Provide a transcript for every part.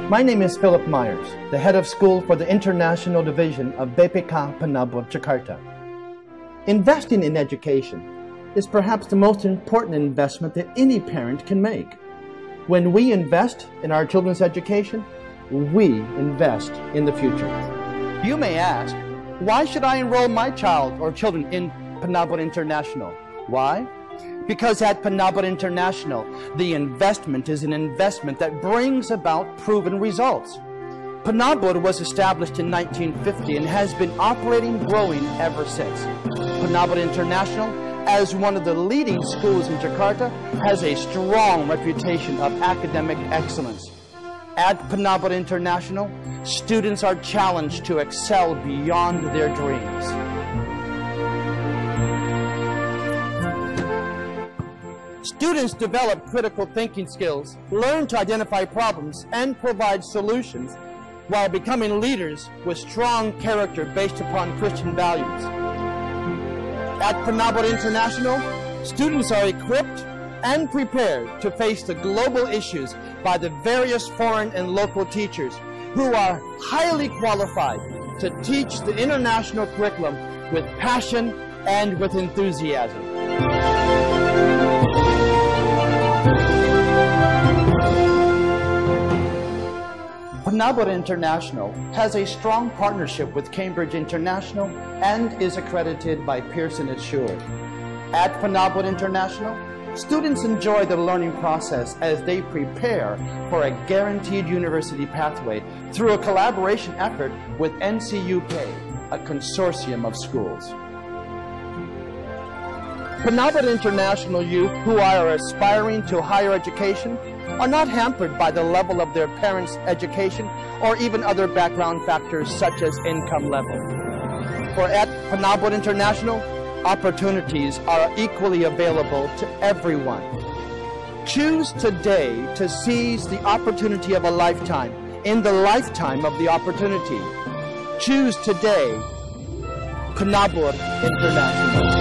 My name is Philip Myers, the head of school for the International Division of BPK Penabur, Jakarta. Investing in education is perhaps the most important investment that any parent can make. When we invest in our children's education, we invest in the future. You may ask, why should I enroll my child or children in Penabur International? Why? Because at Penabur International, the investment is an investment that brings about proven results. Penabur was established in 1950 and has been operating, growing ever since. Penabur International, as one of the leading schools in Jakarta, has a strong reputation of academic excellence. At Penabur International, students are challenged to excel beyond their dreams. Students develop critical thinking skills, learn to identify problems, and provide solutions while becoming leaders with strong character based upon Christian values. At Penabur International, students are equipped and prepared to face the global issues by the various foreign and local teachers who are highly qualified to teach the international curriculum with passion and with enthusiasm. Penabur International has a strong partnership with Cambridge International and is accredited by Pearson Assured. At Penabur International, students enjoy the learning process as they prepare for a guaranteed university pathway through a collaboration effort with NCUK, a consortium of schools. Penabur International youth who are aspiring to higher education are not hampered by the level of their parents' education or even other background factors such as income level. For at Penabur International, opportunities are equally available to everyone. Choose today to seize the opportunity of a lifetime in the lifetime of the opportunity. Choose today, Penabur International.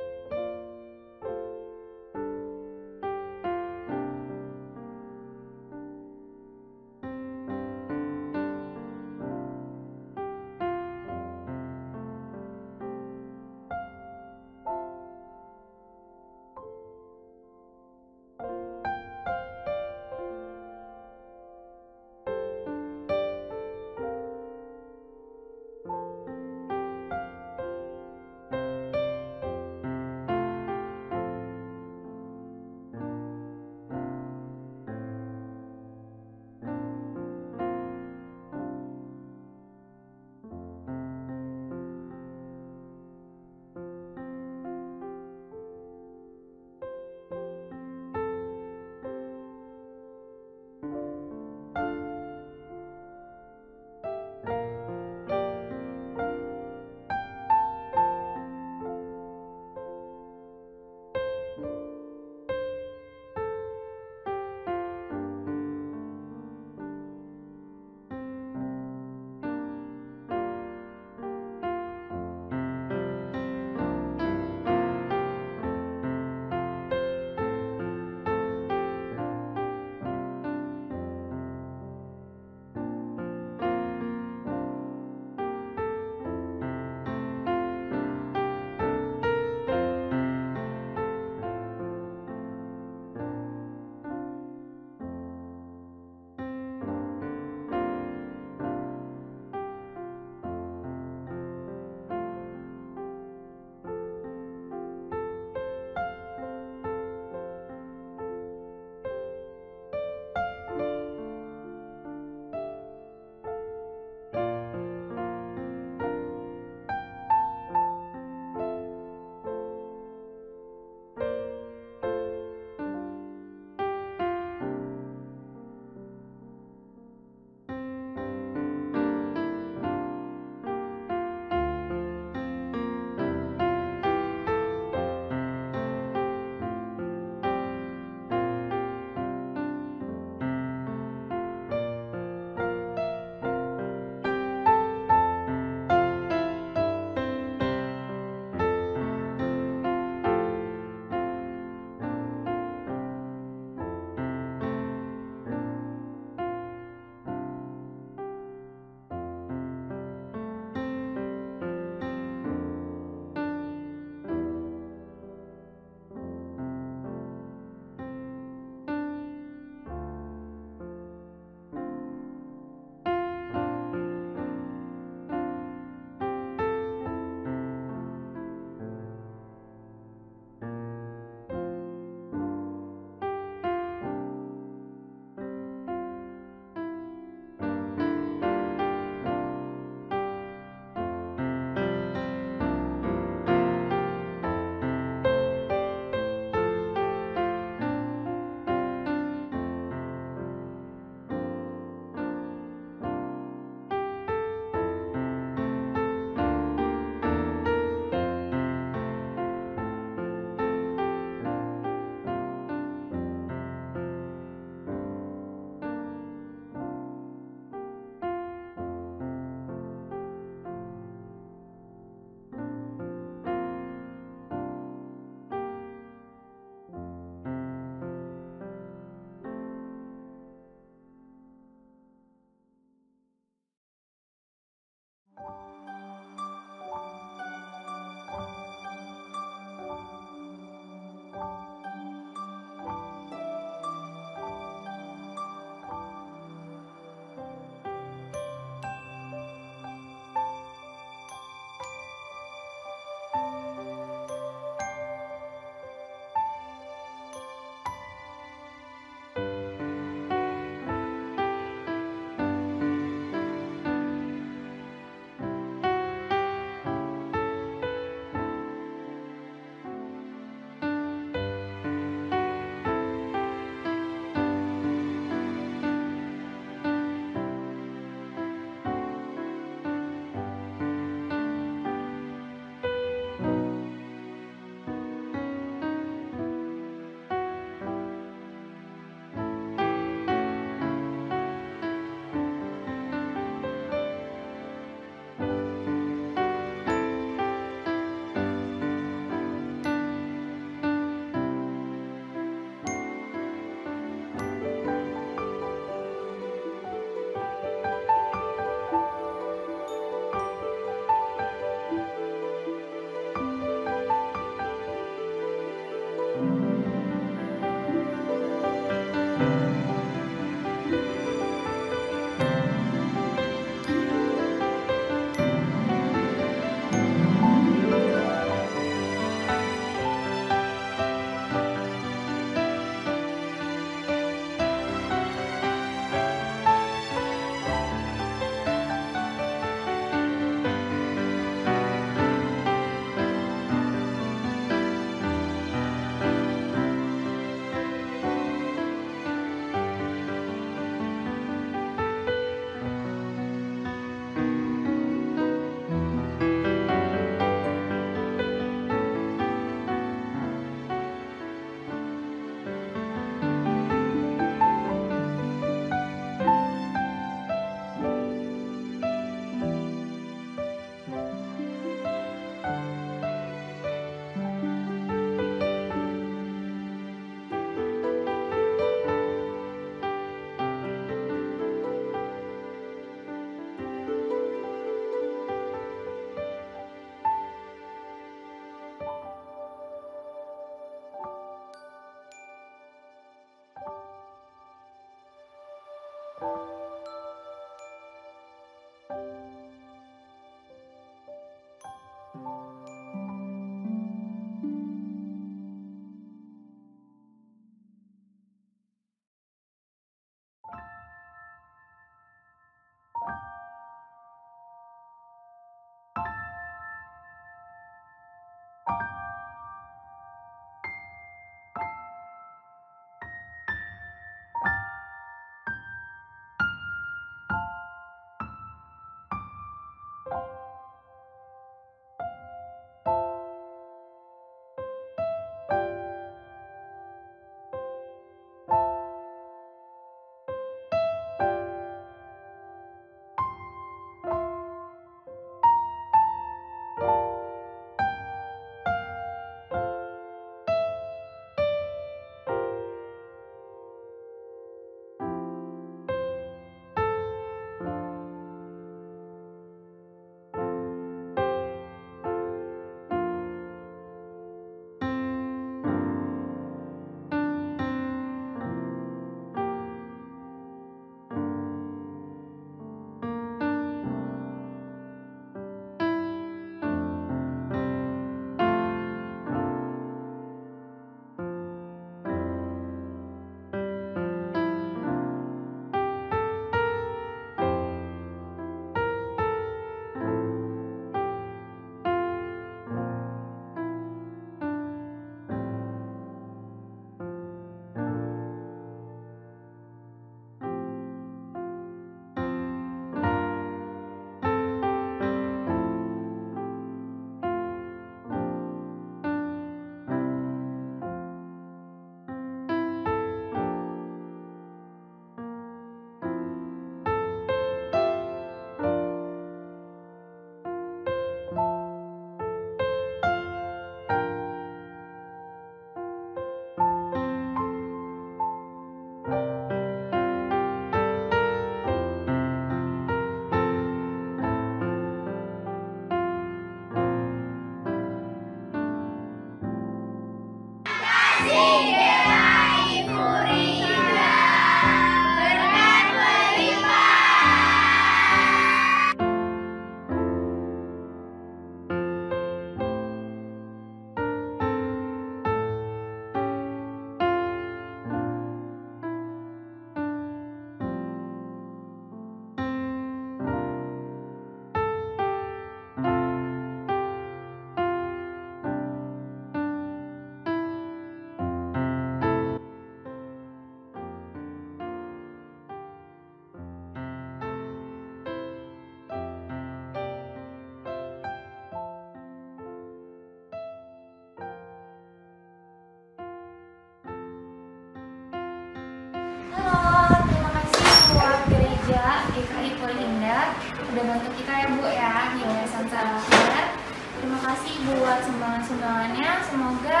udah bantu kita ya Bu ya di Yayasan Sarafat. Terima kasih buat sumbangan-sumbangannya. Semoga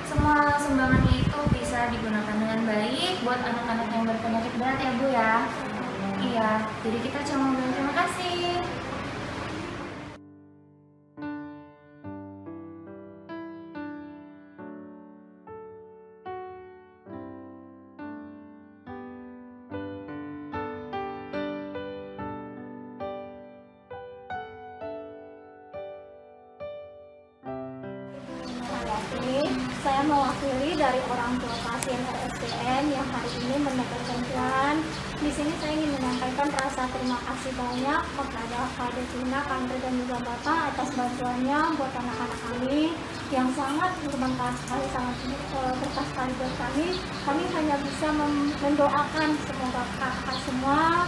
semua sumbangannya itu bisa digunakan dengan baik buat anak-anak yang berpenyakit berat ya Bu ya. Iya, jadi kita cuma bilang terima kasih. Saya mewakili dari orang tua pasien RSPN yang hari ini mendapatkan bantuan. Di sini saya ingin menyampaikan rasa terima kasih banyak kepada Kak Devina, Kandre, dan juga Bapak atas bantuannya buat anak-anak kami yang sangat bermanfaat sekali, sangat berkah sekali buat kami. Kami hanya bisa mendoakan semoga kakak semua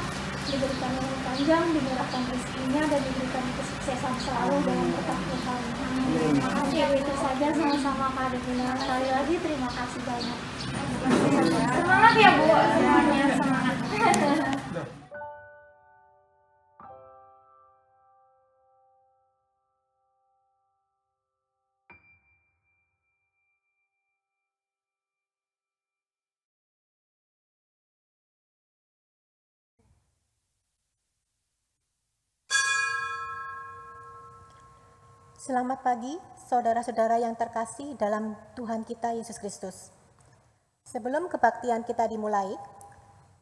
diberikan umur panjang, dimurahkan rezekinya, dan diberikan kesuksesan selalu dengan berkat Tuhan. Terima kasih. Itu saja, sama-sama Kak Devina. Sekali lagi terima kasih banyak. Semangat ya Bu, semuanya semangat. Selamat pagi, saudara-saudara yang terkasih dalam Tuhan kita Yesus Kristus. Sebelum kebaktian kita dimulai,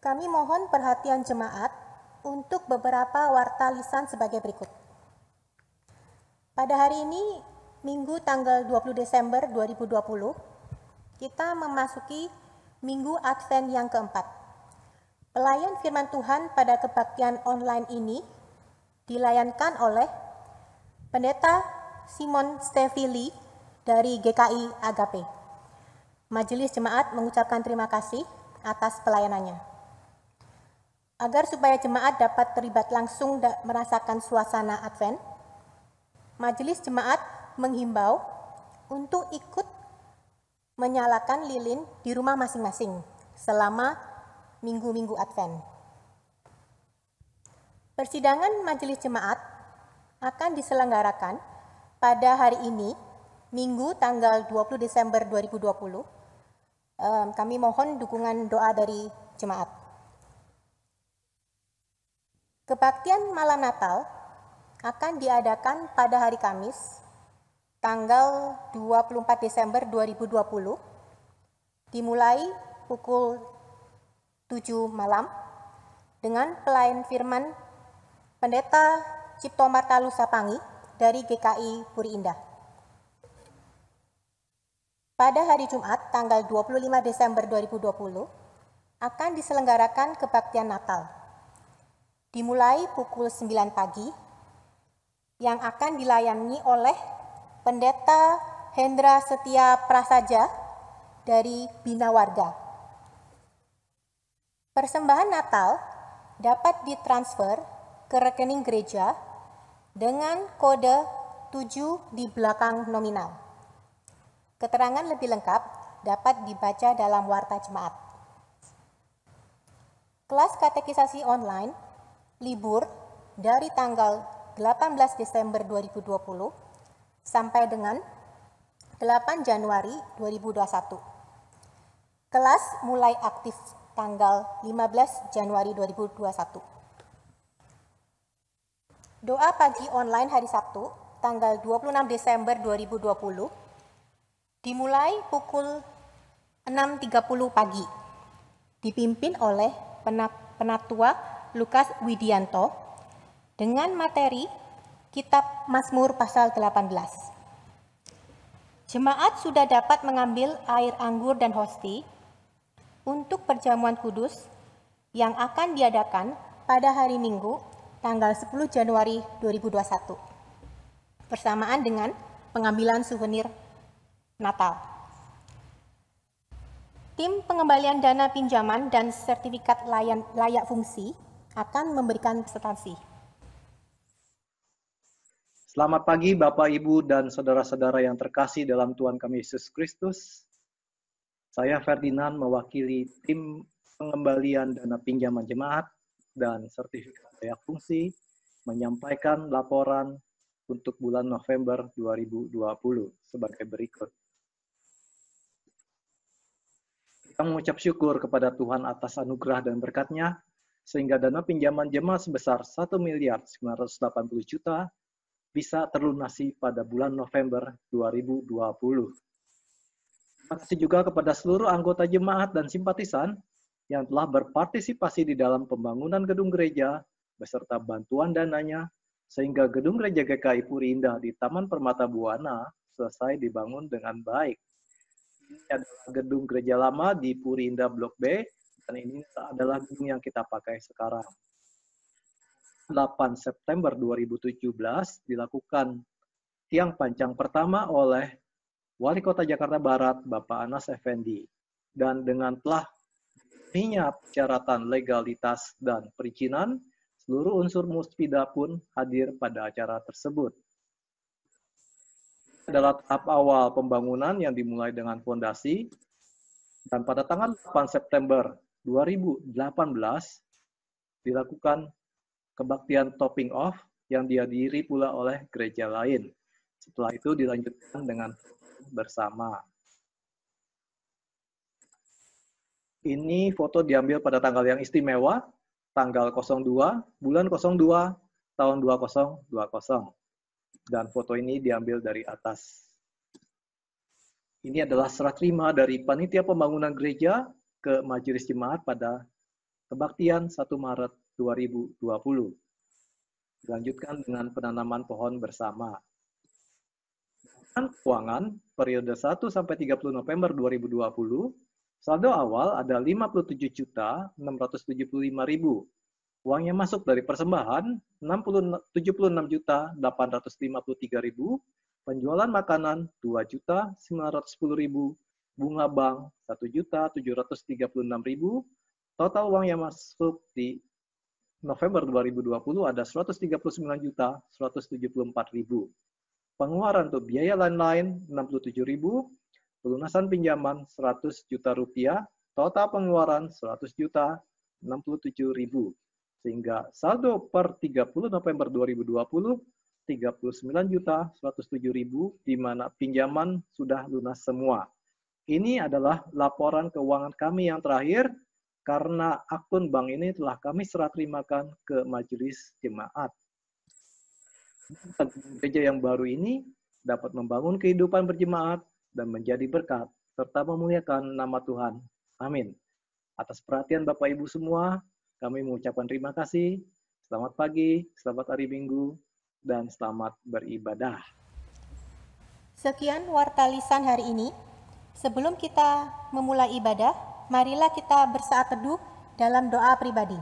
kami mohon perhatian jemaat untuk beberapa warta lisan sebagai berikut. Pada hari ini, Minggu tanggal 20 Desember 2020, kita memasuki Minggu Advent yang keempat. Pelayan firman Tuhan pada kebaktian online ini dilayankan oleh Pendeta Simon Stevili dari GKI Agape. Majelis Jemaat mengucapkan terima kasih atas pelayanannya. Agar supaya jemaat dapat terlibat langsung merasakan suasana Advent, Majelis Jemaat menghimbau untuk ikut menyalakan lilin di rumah masing-masing selama minggu-minggu Advent. Persidangan Majelis Jemaat akan diselenggarakan pada hari ini, Minggu tanggal 20 Desember 2020, kami mohon dukungan doa dari jemaat. Kebaktian malam Natal akan diadakan pada hari Kamis, tanggal 24 Desember 2020, dimulai pukul 7 malam, dengan pelayan firman Pendeta Cipto Martalu Sapangi, dari GKI Puri Indah. Pada hari Jumat, tanggal 25 Desember 2020, akan diselenggarakan kebaktian Natal. Dimulai pukul 9 pagi, yang akan dilayani oleh Pendeta Hendra Setia Prasaja dari Bina Warga. Persembahan Natal dapat ditransfer ke rekening gereja dengan kode 7 di belakang nominal. Keterangan lebih lengkap dapat dibaca dalam warta jemaat. Kelas katekisasi online libur dari tanggal 18 Desember 2020 sampai dengan 8 Januari 2021. Kelas mulai aktif tanggal 15 Januari 2021. Doa pagi online hari Sabtu, tanggal 26 Desember 2020, dimulai pukul 6.30 pagi, dipimpin oleh Penatua Lukas Widianto, dengan materi Kitab Mazmur pasal 18. Jemaat sudah dapat mengambil air anggur dan hosti untuk perjamuan kudus yang akan diadakan pada hari Minggu, tanggal 10 Januari 2021, bersamaan dengan pengambilan souvenir Natal. Tim pengembalian dana pinjaman dan sertifikat layak fungsi akan memberikan presentasi. Selamat pagi Bapak, Ibu, dan saudara-saudara yang terkasih dalam Tuhan kami Yesus Kristus. Saya Ferdinand mewakili tim pengembalian dana pinjaman jemaat dan sertifikat layak fungsi menyampaikan laporan untuk bulan November 2020 sebagai berikut. Kita mengucap syukur kepada Tuhan atas anugerah dan berkat-Nya, sehingga dana pinjaman jemaat sebesar 1.980.000.000 bisa terlunasi pada bulan November 2020. Terima kasih juga kepada seluruh anggota jemaat dan simpatisan yang telah berpartisipasi di dalam pembangunan gedung gereja beserta bantuan dananya, sehingga gedung gereja GKI Puri Indah di Taman Permata Buana selesai dibangun dengan baik. Ini adalah gedung gereja lama di Puri Indah Blok B, dan ini adalah gedung yang kita pakai sekarang. 8 September 2017 dilakukan tiang pancang pertama oleh Wali Kota Jakarta Barat, Bapak Anas Effendi. Dan dengan telah dipenuhinya persyaratan legalitas dan perizinan, seluruh unsur Muspida pun hadir pada acara tersebut. Adalah tahap awal pembangunan yang dimulai dengan fondasi, dan pada tanggal 8 September 2018 dilakukan kebaktian topping off yang dihadiri pula oleh gereja lain. Setelah itu dilanjutkan dengan bersama. Ini foto diambil pada tanggal yang istimewa, tanggal 02, bulan 02, tahun 2020. Dan foto ini diambil dari atas. Ini adalah serah terima dari Panitia Pembangunan Gereja ke Majelis Jemaat pada kebaktian 1 Maret 2020. Dilanjutkan dengan penanaman pohon bersama. Keuangan periode 1 sampai 30 November 2020, saldo awal ada 57.675.000. Uang yang masuk dari persembahan 76.853.000, penjualan makanan 2.910.000, bunga bank 1.736.000. Total uang yang masuk di November 2020 ada 139.174.000. Pengeluaran untuk biaya lain-lain 67.000, pelunasan pinjaman 100 juta rupiah, total pengeluaran 100.067.000. Sehingga saldo per 30 November 2020 39.107.000, di mana pinjaman sudah lunas semua. Ini adalah laporan keuangan kami yang terakhir, karena akun bank ini telah kami serah terimakan ke Majelis Jemaat. Gereja yang baru ini dapat membangun kehidupan berjemaat dan menjadi berkat, serta memuliakan nama Tuhan. Amin. Atas perhatian Bapak Ibu semua, kami mengucapkan terima kasih. Selamat pagi, selamat hari Minggu, dan selamat beribadah. Sekian warta lisan hari ini. Sebelum kita memulai ibadah, marilah kita bersaat teduh dalam doa pribadi.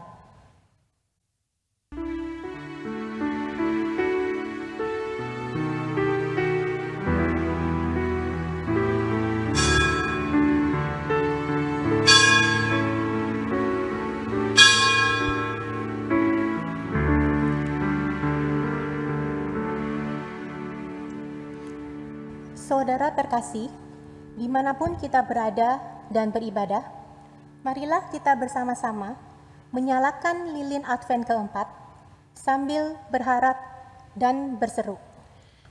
Saudara terkasih, dimanapun kita berada dan beribadah, marilah kita bersama-sama menyalakan lilin Advent keempat sambil berharap dan berseru.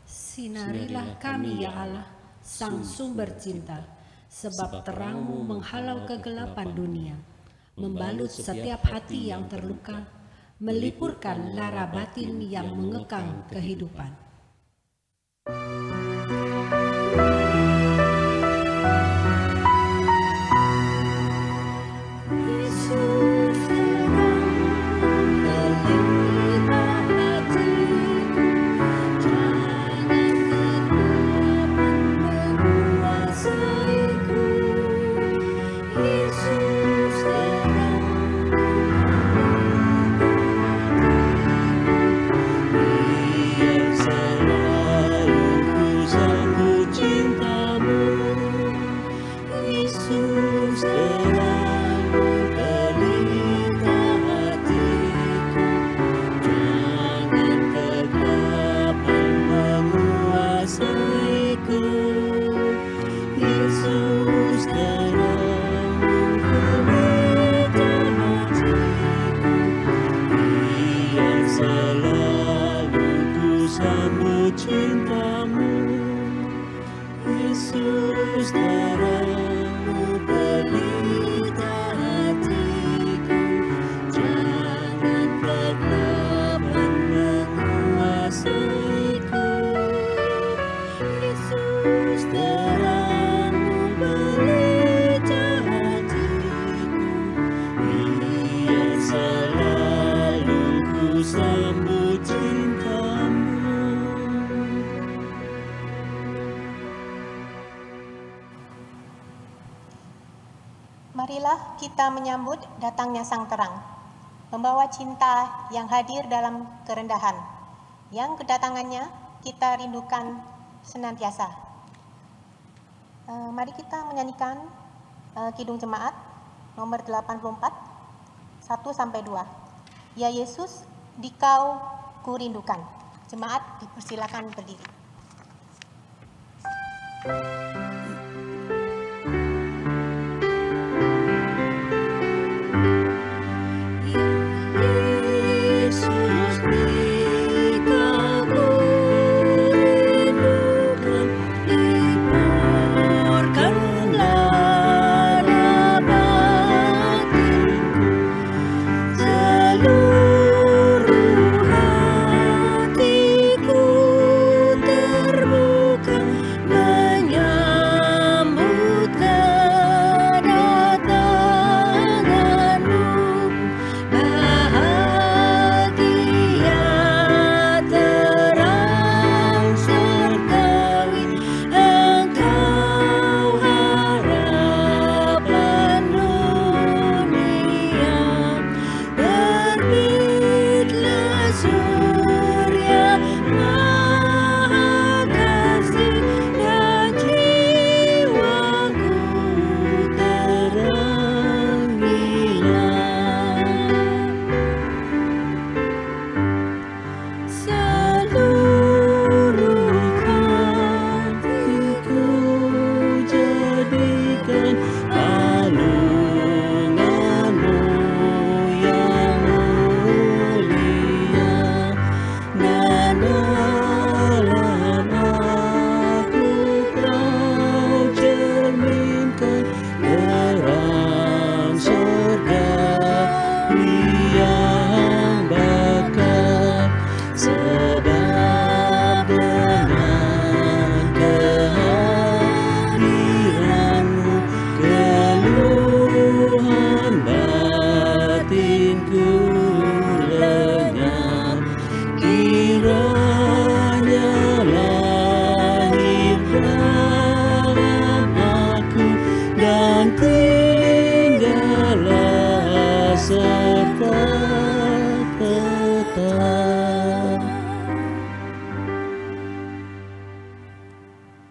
Sinarilah kami ya Allah, Sang Sumber Cinta, sebab terang-Mu menghalau kegelapan dunia, membalut setiap hati yang terluka, melipurkan lara batin yang mengekang kehidupan. Yes. kita menyambut datangnya Sang Terang, membawa cinta yang hadir dalam kerendahan, yang kedatangannya kita rindukan senantiasa. Mari kita menyanyikan Kidung Jemaat nomor 84, 1-2. Ya Yesus, Dikau kurindukan. Jemaat dipersilakan berdiri.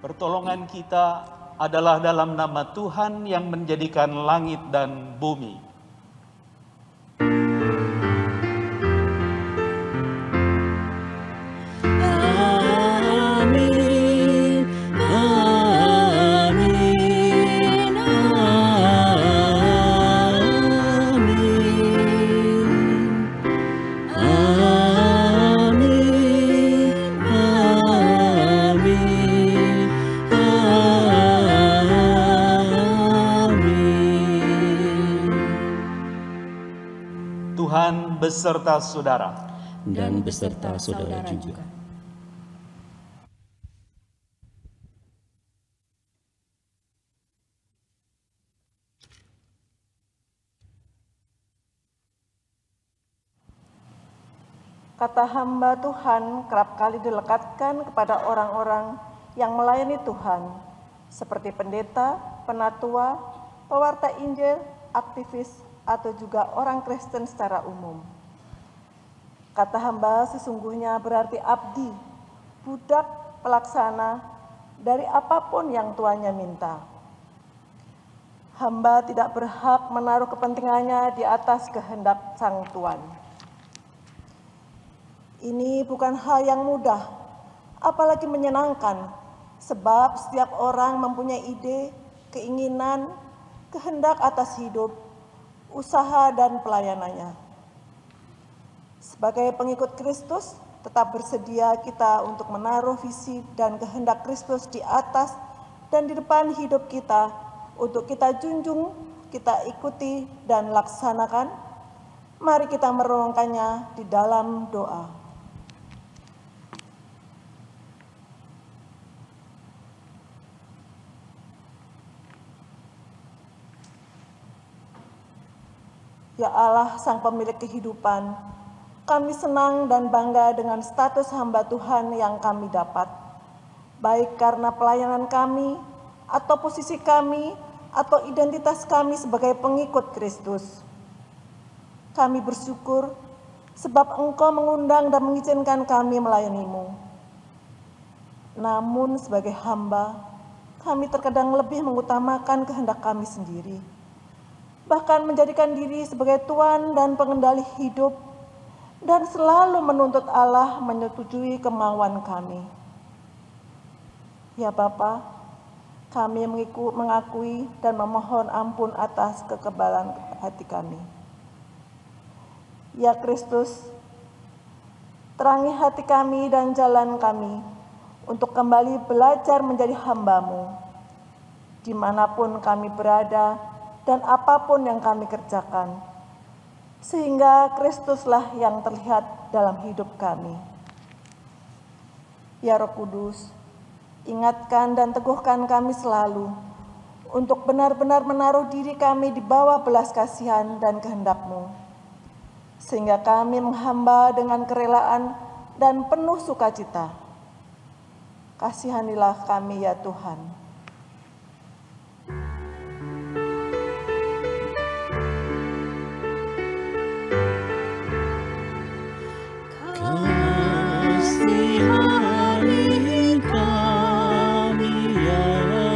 Pertolongan kita adalah dalam nama Tuhan yang menjadikan langit dan bumi. Tuhan beserta saudara dan beserta saudara juga. Kata hamba Tuhan kerap kali dilekatkan kepada orang-orang yang melayani Tuhan, seperti pendeta, penatua, pewarta Injil, aktivis, atau juga orang Kristen secara umum. Kata hamba sesungguhnya berarti abdi, budak, pelaksana dari apapun yang tuannya minta. Hamba tidak berhak menaruh kepentingannya di atas kehendak sang tuan. Ini bukan hal yang mudah, apalagi menyenangkan, sebab setiap orang mempunyai ide, keinginan, kehendak atas hidup, usaha dan pelayanannya. Sebagai pengikut Kristus, tetap bersedia kita untuk menaruh visi dan kehendak Kristus di atas dan di depan hidup kita untuk kita junjung, kita ikuti dan laksanakan. Mari kita merenungkannya di dalam doa. Ya Allah, Sang Pemilik kehidupan, kami senang dan bangga dengan status hamba Tuhan yang kami dapat, baik karena pelayanan kami atau posisi kami atau identitas kami sebagai pengikut Kristus. Kami bersyukur sebab Engkau mengundang dan mengizinkan kami melayani-Mu. Namun sebagai hamba, kami terkadang lebih mengutamakan kehendak kami sendiri, bahkan menjadikan diri sebagai tuan dan pengendali hidup, dan selalu menuntut Allah menyetujui kemauan kami. Ya Bapa, kami mengakui dan memohon ampun atas kekebalan hati kami. Ya Kristus, terangi hati kami dan jalan kami untuk kembali belajar menjadi hamba-Mu, dimanapun kami berada dan apapun yang kami kerjakan, sehingga Kristuslah yang terlihat dalam hidup kami. Ya Roh Kudus, ingatkan dan teguhkan kami selalu untuk benar-benar menaruh diri kami di bawah belas kasihan dan kehendak-Mu, sehingga kami menghamba dengan kerelaan dan penuh sukacita. Kasihanilah kami ya Tuhan. Kasihani kami ya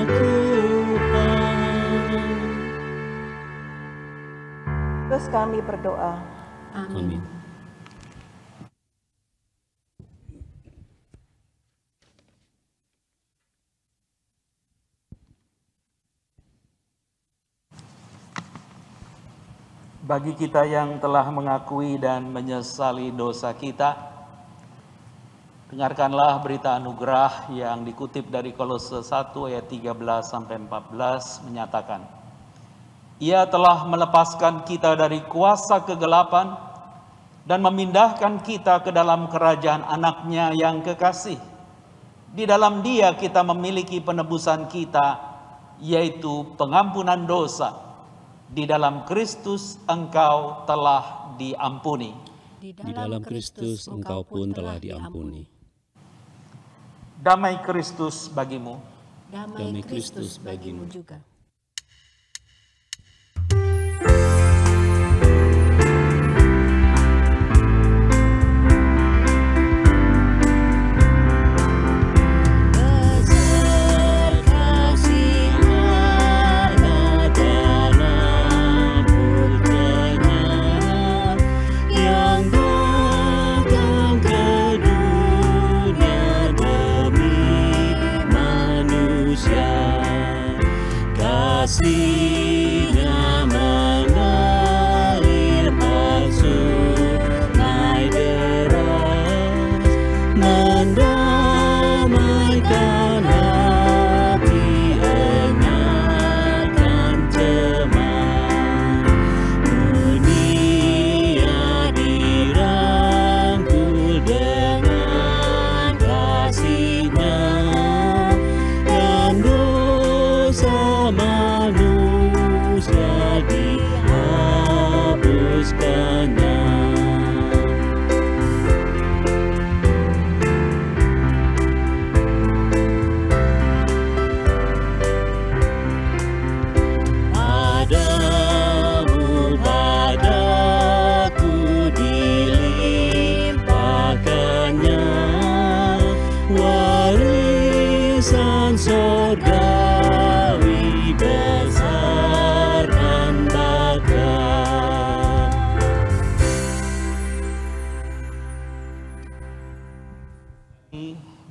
Tuhan. Terus kami berdoa. Amin. Bagi kita yang telah mengakui dan menyesali dosa kita, dengarkanlah berita anugerah yang dikutip dari Kolose 1 ayat 13-14 menyatakan, Ia telah melepaskan kita dari kuasa kegelapan dan memindahkan kita ke dalam kerajaan anaknya yang kekasih. Di dalam Dia kita memiliki penebusan kita, yaitu pengampunan dosa. Di dalam Kristus engkau telah diampuni. Di dalam Kristus engkau pun telah diampuni. Damai Kristus bagimu. Damai Kristus bagimu juga. Kasih-Nya mengalir bersungai deras, mendamaikan hati, enyahkan cemas. Dunia dirangkul dengan kasih-Nya, dan dosa manusia dihapuskannya. Padamu, padaku dilimpahkannya warisan surgawi besar dan berkat.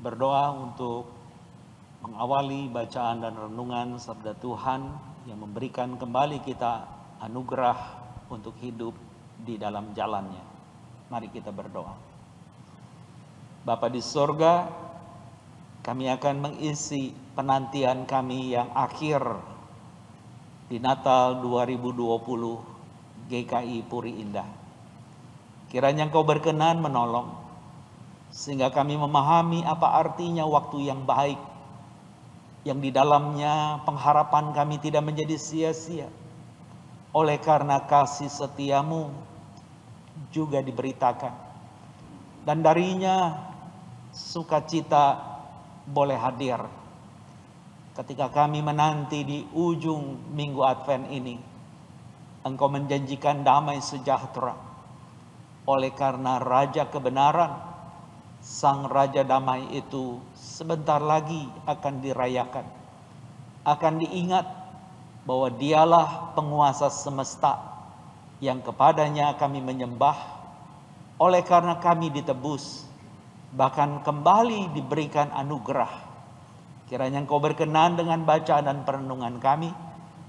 Berdoa untuk mengawali bacaan dan renungan sabda Tuhan yang memberikan kembali kita anugerah untuk hidup di dalam jalannya. Mari kita berdoa. Bapa di sorga, kami akan mengisi penantian kami yang akhir di Natal 2020 GKI Puri Indah. Kiranya Engkau berkenan menolong, sehingga kami memahami apa artinya waktu yang baik, yang di dalamnya pengharapan kami tidak menjadi sia-sia. Oleh karena kasih setiamu juga diberitakan, dan darinya sukacita boleh hadir. ketika kami menanti di ujung minggu Advent ini, Engkau menjanjikan damai sejahtera. Oleh karena Raja kebenaran, Sang Raja damai itu sebentar lagi akan dirayakan. Akan diingat bahwa Dialah penguasa semesta yang kepadanya kami menyembah. Oleh karena kami ditebus, bahkan kembali diberikan anugerah. Kiranya Engkau berkenan dengan bacaan dan perenungan kami,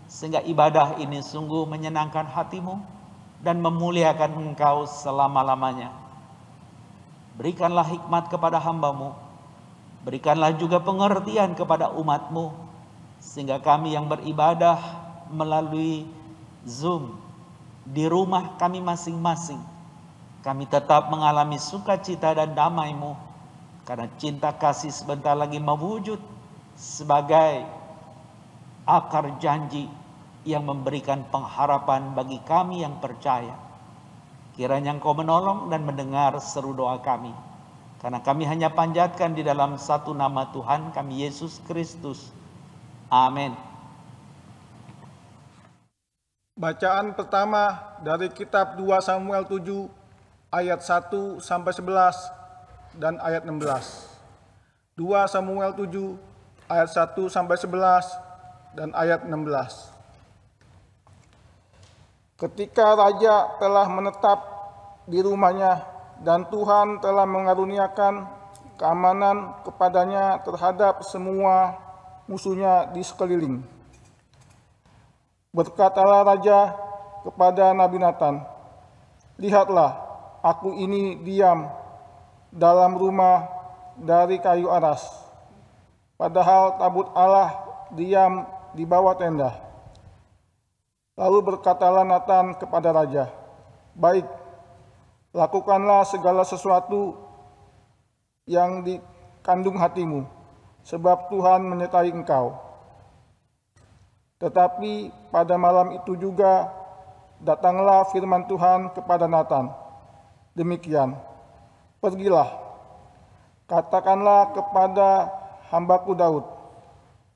sehingga ibadah ini sungguh menyenangkan hati-Mu dan memuliakan Engkau selama-lamanya. Berikanlah hikmat kepada hamba-Mu, berikanlah juga pengertian kepada umat-Mu, sehingga kami yang beribadah melalui Zoom di rumah kami masing-masing, kami tetap mengalami sukacita dan damai-Mu, karena cinta kasih sebentar lagi mewujud sebagai akar janji yang memberikan pengharapan bagi kami yang percaya. Kiranya Engkau menolong dan mendengar seru doa kami, karena kami hanya panjatkan di dalam satu nama Tuhan kami, Yesus Kristus. Amin. Bacaan pertama dari kitab 2 Samuel 7 ayat 1 sampai 11 dan ayat 16. 2 Samuel 7 ayat 1 sampai 11 dan ayat 16. Ketika raja telah menetap di rumahnya dan Tuhan telah mengaruniakan keamanan kepadanya terhadap semua musuhnya di sekeliling, berkatalah raja kepada Nabi Nathan, "Lihatlah, aku ini diam dalam rumah dari kayu aras, padahal tabut Allah diam di bawah tenda." Lalu berkatalah Nathan kepada raja, "Baik, lakukanlah segala sesuatu yang dikandung hatimu, sebab Tuhan menyertai engkau." Tetapi pada malam itu juga datanglah firman Tuhan kepada Nathan, demikian, "Pergilah, katakanlah kepada hambaku Daud,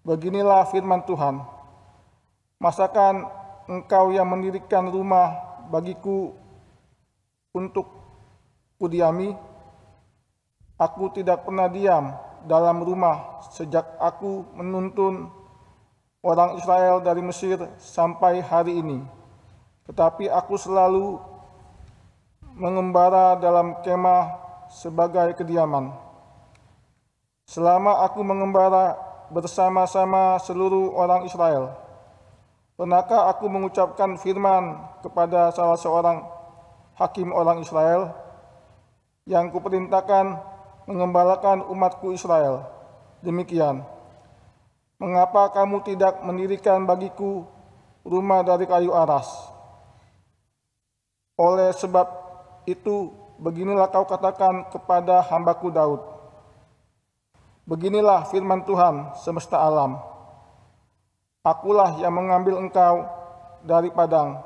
beginilah firman Tuhan, masakan engkau yang mendirikan rumah bagiku untuk kudiami? Aku tidak pernah diam dalam rumah sejak aku menuntun orang Israel dari Mesir sampai hari ini. Tetapi aku selalu mengembara dalam kemah sebagai kediaman. Selama aku mengembara bersama-sama seluruh orang Israel, pernahkah aku mengucapkan firman kepada salah seorang hakim orang Israel yang kuperintahkan mengembalakan umatku Israel, demikian, mengapa kamu tidak mendirikan bagiku rumah dari kayu aras? Oleh sebab itu, beginilah kau katakan kepada hambaku Daud, beginilah firman Tuhan semesta alam, akulah yang mengambil engkau dari padang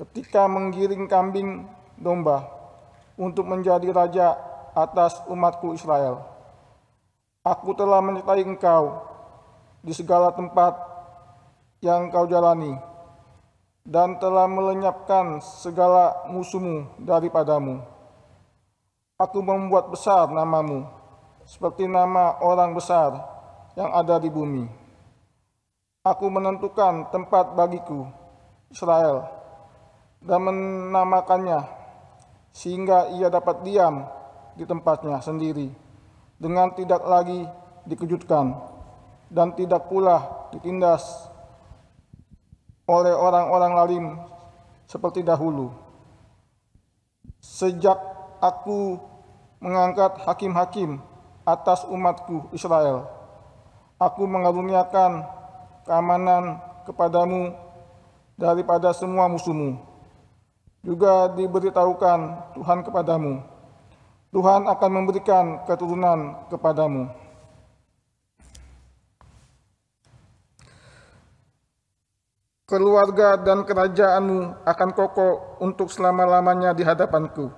ketika menggiring kambing domba untuk menjadi raja atas umatku Israel. Aku telah menyertai engkau di segala tempat yang kau jalani, dan telah melenyapkan segala musuhmu daripadamu. Aku membuat besar namamu, seperti nama orang besar yang ada di bumi. Aku menentukan tempat bagiku, Israel, dan menamakannya, sehingga ia dapat diam di tempatnya sendiri, dengan tidak lagi dikejutkan, dan tidak pula ditindas oleh orang-orang lain seperti dahulu. Sejak aku mengangkat hakim-hakim atas umatku Israel, aku mengaruniakan keamanan kepadamu daripada semua musuhmu. Juga diberitahukan Tuhan kepadamu, Tuhan akan memberikan keturunan kepadamu. Keluarga dan kerajaanmu akan kokoh untuk selama-lamanya di hadapanku.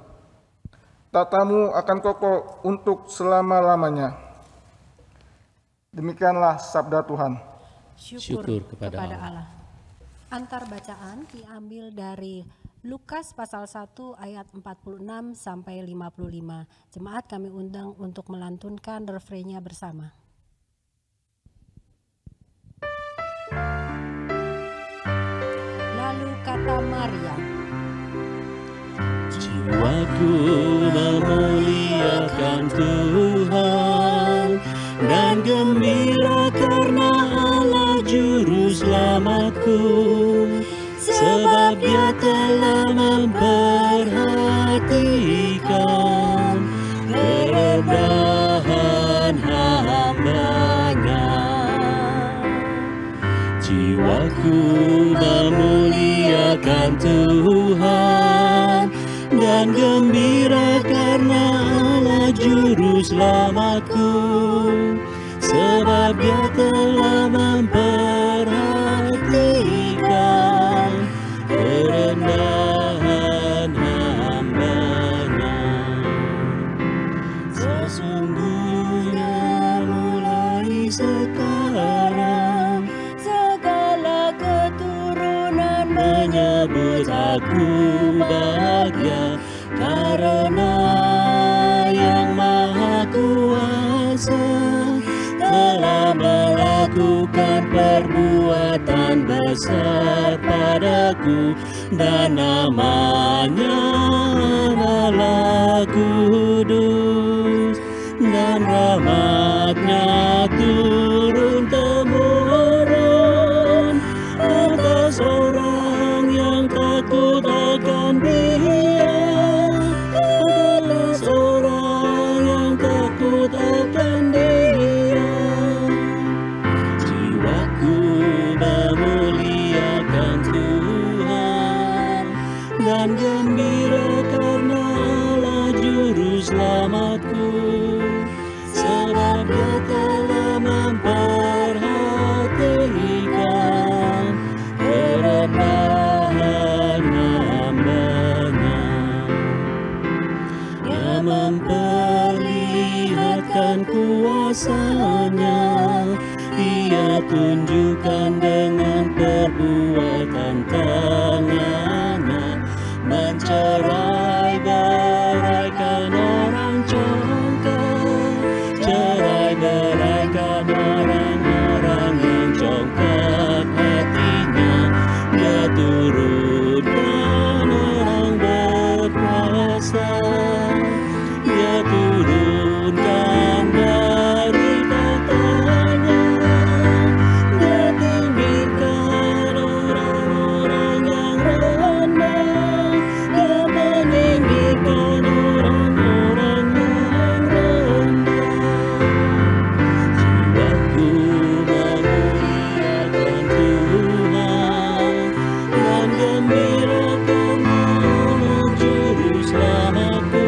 Tatamu akan kokoh untuk selama-lamanya. Demikianlah sabda Tuhan. Syukur kepada Allah. Antar bacaan diambil dari Lukas pasal 1 ayat 46 sampai 55. Jemaat kami undang untuk melantunkan refrainnya bersama. Lalu kata Maria, jiwaku memuliakan Tuhan dan gembira karena Allah juru selamatku, sebab Dia telah memperhatikan kerendahan hamba-Nya. Jiwaku memuliakan Tuhan dan gembira karena Allah juru selamatku, sebab Dia telah memperhatikan kerendahan hamba-Nya. Sesungguhnya mulai sekarang segala keturunan menyebut aku bahagia, karena Yang Maha Kuasa telah melakukan perbuatan besar padaku, dan nama-Nya adalah kudus, dan rahmat-Nya turun-temurun atas orang yang takut akan Dia, atas orang yang takut akan Dia. Jiwaku memuliakan Tuhan dan gembira karena Allah juru selamatku, sebab Dia telah memperhatikan kerendahan hamba-Nya. Dia memperlihatkan kuasa-Nya, Dia tunjukkan dengan perbuatan tangan-Nya, mencerai-beraikan orang congkak, cerai-beraikan orang-orang yang congkak hatinya. Dia turunkan orang berkuasa, Dia turunkan dari tahtanya, Dia tinggikan orang-orang yang rendah, Dia meninggikan orang-orang yang rendah. Jiwaku memuliakan Tuhan dan gembira karena Allah juru selamatku,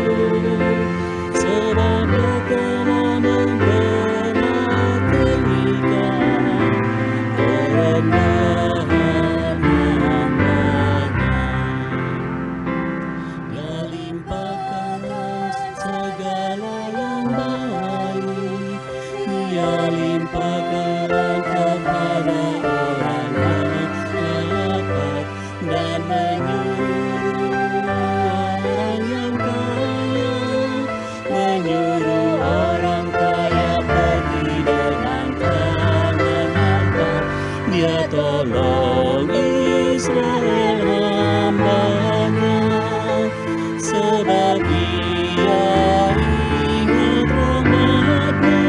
sebab Dia telah memperhatikan kerendahan hamba-Nya. Dia limpahkan segala yang baik, Dia limpahkan kepada orang yang lapar, dan menyuruh orang yang kaya, menyuruh orang kaya pergi dengan tangan lapang. Dia tolong Israel hamba-Nya, sebab Dia ingat rahmat-Nya,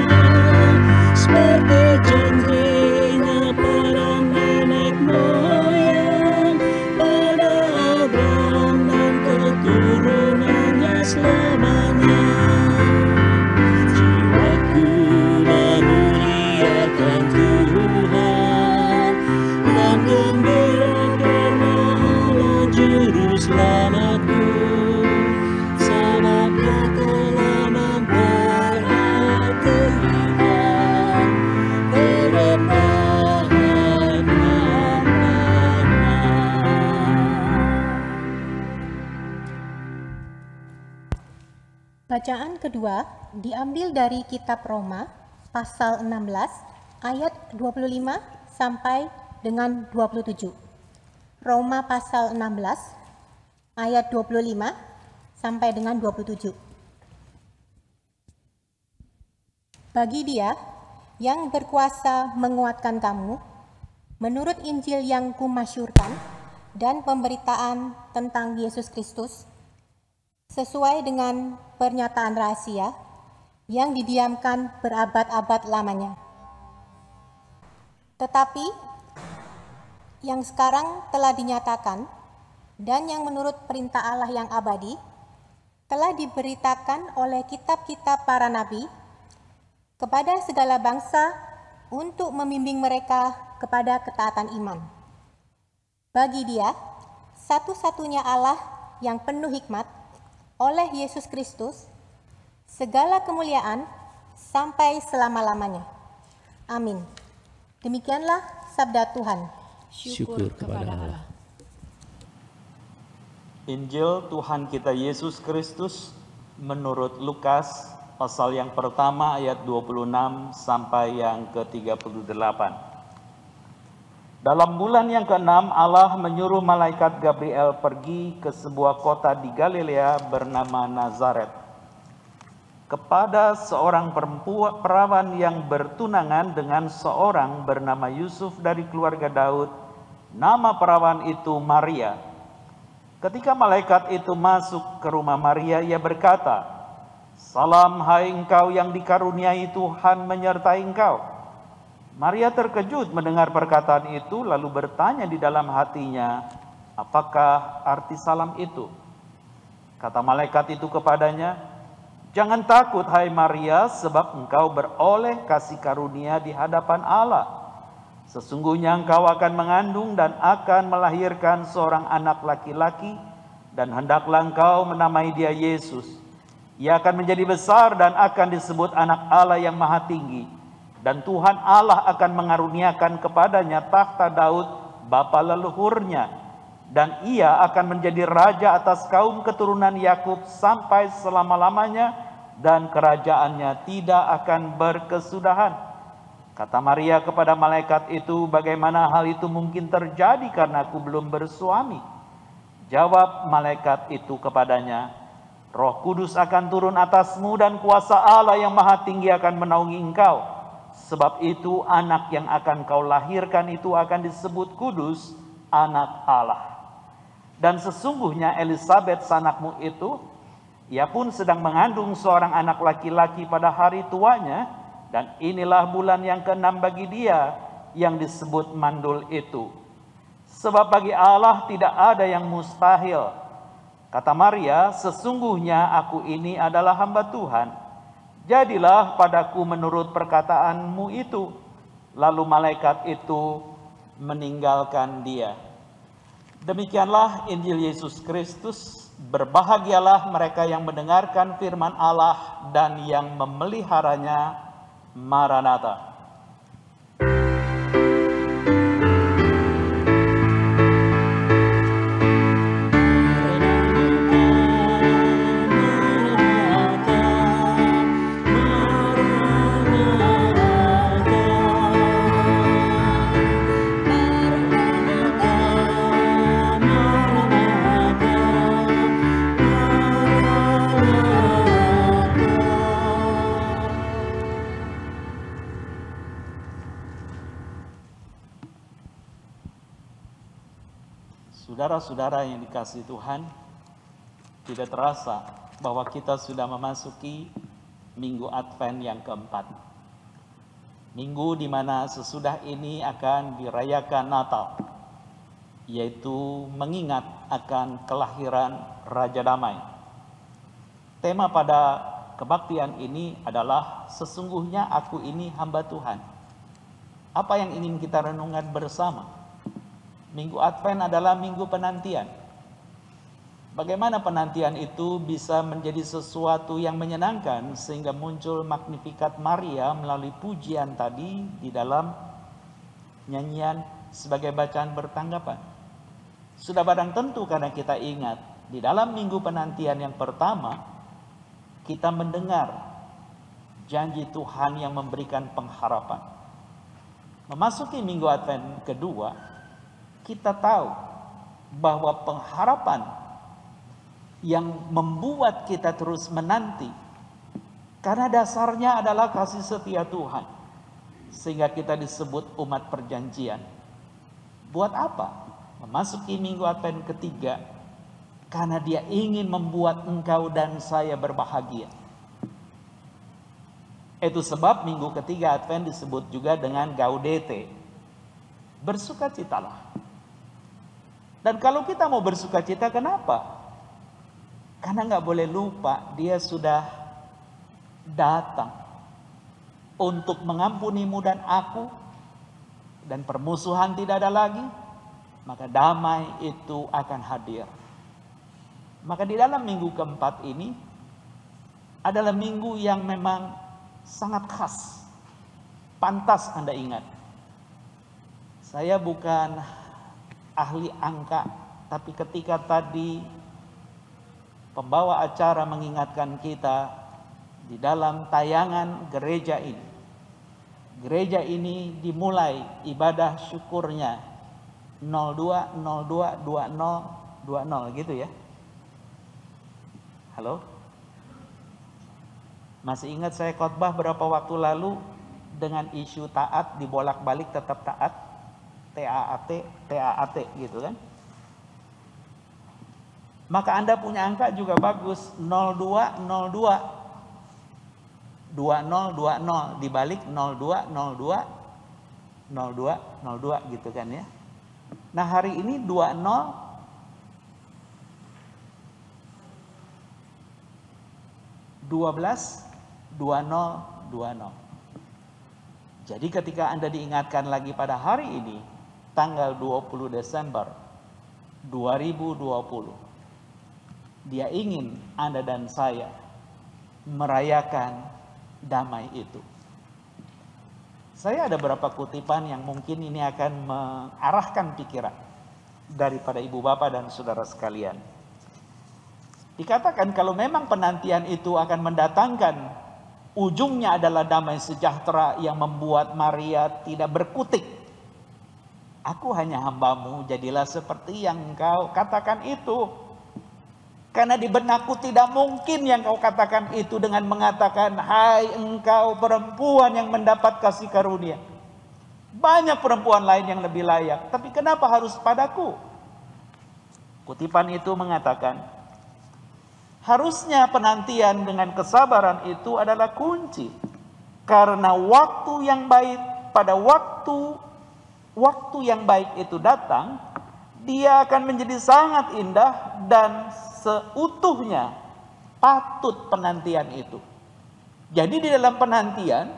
seperti janji-Nya pada nenek moyang, pada Abraham dan keturunannya selamanya. Jiwaku memuliakan Tuhan dan gembira karena Allah juru selamatku, sebab Dia telah memperhatikan kerendahan hamba-Nya. Bacaan kedua diambil dari kitab Roma pasal 16 ayat 25 sampai dengan 27. Roma pasal 16 ayat 25 sampai dengan 27. Bagi Dia yang berkuasa menguatkan kamu, menurut Injil yang kumasyurkan dan pemberitaan tentang Yesus Kristus, sesuai dengan pernyataan rahasia yang didiamkan berabad-abad lamanya. Tetapi yang sekarang telah dinyatakan dan yang menurut perintah Allah yang abadi telah diberitakan oleh kitab-kitab para nabi kepada segala bangsa untuk membimbing mereka kepada ketaatan iman. Bagi Dia, satu-satunya Allah yang penuh hikmat, oleh Yesus Kristus, segala kemuliaan sampai selama-lamanya. Amin. Demikianlah sabda Tuhan. Syukur kepada Allah. Injil Tuhan kita Yesus Kristus menurut Lukas pasal yang pertama ayat 26 sampai yang ke-38. Dalam bulan yang ke-6 Allah menyuruh malaikat Gabriel pergi ke sebuah kota di Galilea bernama Nazaret, kepada seorang perawan yang bertunangan dengan seorang bernama Yusuf dari keluarga Daud. Nama perawan itu Maria. Ketika malaikat itu masuk ke rumah Maria, ia berkata, "Salam, hai engkau yang dikaruniai Tuhan menyertai engkau." Maria terkejut mendengar perkataan itu, lalu bertanya di dalam hatinya, "Apakah arti salam itu?" Kata malaikat itu kepadanya, "Jangan takut, hai Maria, sebab engkau beroleh kasih karunia di hadapan Allah. Sesungguhnya engkau akan mengandung dan akan melahirkan seorang anak laki-laki, dan hendaklah engkau menamai dia Yesus. Ia akan menjadi besar dan akan disebut anak Allah yang maha tinggi. Dan Tuhan Allah akan mengaruniakan kepadanya tahta Daud, bapa leluhurnya. Dan ia akan menjadi raja atas kaum keturunan Yakub sampai selama-lamanya, dan kerajaannya tidak akan berkesudahan." Kata Maria kepada malaikat itu, "Bagaimana hal itu mungkin terjadi karena aku belum bersuami?" Jawab malaikat itu kepadanya, "Roh Kudus akan turun atasmu dan kuasa Allah yang maha tinggi akan menaungi engkau. Sebab itu anak yang akan kau lahirkan itu akan disebut kudus, anak Allah. Dan sesungguhnya Elisabet sanakmu itu, ia pun sedang mengandung seorang anak laki-laki pada hari tuanya, dan inilah bulan yang ke-6 bagi dia yang disebut mandul itu. Sebab bagi Allah tidak ada yang mustahil." Kata Maria, "Sesungguhnya aku ini adalah hamba Tuhan. Jadilah padaku menurut perkataanmu itu." Lalu malaikat itu meninggalkan dia. Demikianlah Injil Yesus Kristus. Berbahagialah mereka yang mendengarkan firman Allah dan yang memeliharanya. Maranatha. Saudara-saudara yang dikasihi Tuhan, tidak terasa bahwa kita sudah memasuki Minggu Advent yang keempat. Minggu di mana sesudah ini akan dirayakan Natal, yaitu mengingat akan kelahiran Raja Damai. Tema pada kebaktian ini adalah "Sesungguhnya aku ini hamba Tuhan." Apa yang ingin kita renungkan bersama? Minggu Advent adalah minggu penantian. Bagaimana penantian itu bisa menjadi sesuatu yang menyenangkan sehingga muncul Magnificat Maria melalui pujian tadi di dalam nyanyian sebagai bacaan bertanggapan. Sudah barang tentu karena kita ingat di dalam minggu penantian yang pertama kita mendengar janji Tuhan yang memberikan pengharapan. Memasuki minggu Advent kedua, kita tahu bahwa pengharapan yang membuat kita terus menanti, karena dasarnya adalah kasih setia Tuhan, sehingga kita disebut umat perjanjian. Buat apa memasuki minggu Advent ketiga? Karena Dia ingin membuat engkau dan saya berbahagia. Itu sebab minggu ketiga Advent disebut juga dengan Gaudete, bersukacitalah. Dan kalau kita mau bersukacita, kenapa? Karena nggak boleh lupa Dia sudah datang untuk mengampunimu dan aku, dan permusuhan tidak ada lagi, maka damai itu akan hadir. Maka di dalam minggu keempat ini adalah minggu yang memang sangat khas. Pantas Anda ingat, saya bukan ahli angka, tapi ketika tadi pembawa acara mengingatkan kita di dalam tayangan gereja ini dimulai ibadah syukurnya 02/02/20/20 gitu ya. Halo? Masih ingat saya khotbah berapa waktu lalu dengan isu taat, dibolak-balik tetap taat, TAAT gitu kan? Maka Anda punya angka juga bagus, 02/02/20/20 dibalik 02/02/02 gitu kan ya. Nah hari ini 20/12/20/20. Jadi ketika Anda diingatkan lagi pada hari ini, tanggal 20 Desember 2020, Dia ingin Anda dan saya merayakan damai itu. Saya ada beberapa kutipan yang mungkin ini akan mengarahkan pikiran daripada ibu bapak dan saudara sekalian. Dikatakan kalau memang penantian itu akan mendatangkan ujungnya adalah damai sejahtera yang membuat Maria tidak berkutik. Aku hanya hambamu, jadilah seperti yang engkau katakan itu. Karena di benakku tidak mungkin yang kau katakan itu dengan mengatakan, hai engkau perempuan yang mendapat kasih karunia. Banyak perempuan lain yang lebih layak, tapi kenapa harus padaku? Kutipan itu mengatakan, harusnya penantian dengan kesabaran itu adalah kunci. Karena waktu yang baik, pada waktu yang baik itu datang, dia akan menjadi sangat indah dan seutuhnya patut penantian itu. Jadi di dalam penantian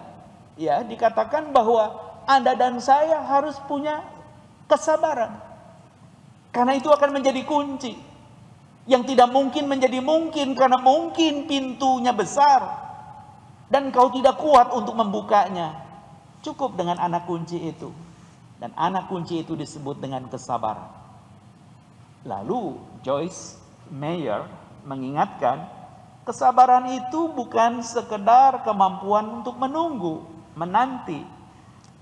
ya dikatakan bahwa Anda dan saya harus punya kesabaran. Karena itu akan menjadi kunci. Yang tidak mungkin menjadi mungkin karena mungkin pintunya besar dan kau tidak kuat untuk membukanya. Cukup dengan anak kunci itu. Dan anak kunci itu disebut dengan kesabaran. Lalu Joyce Meyer mengingatkan, kesabaran itu bukan sekedar kemampuan untuk menunggu, menanti,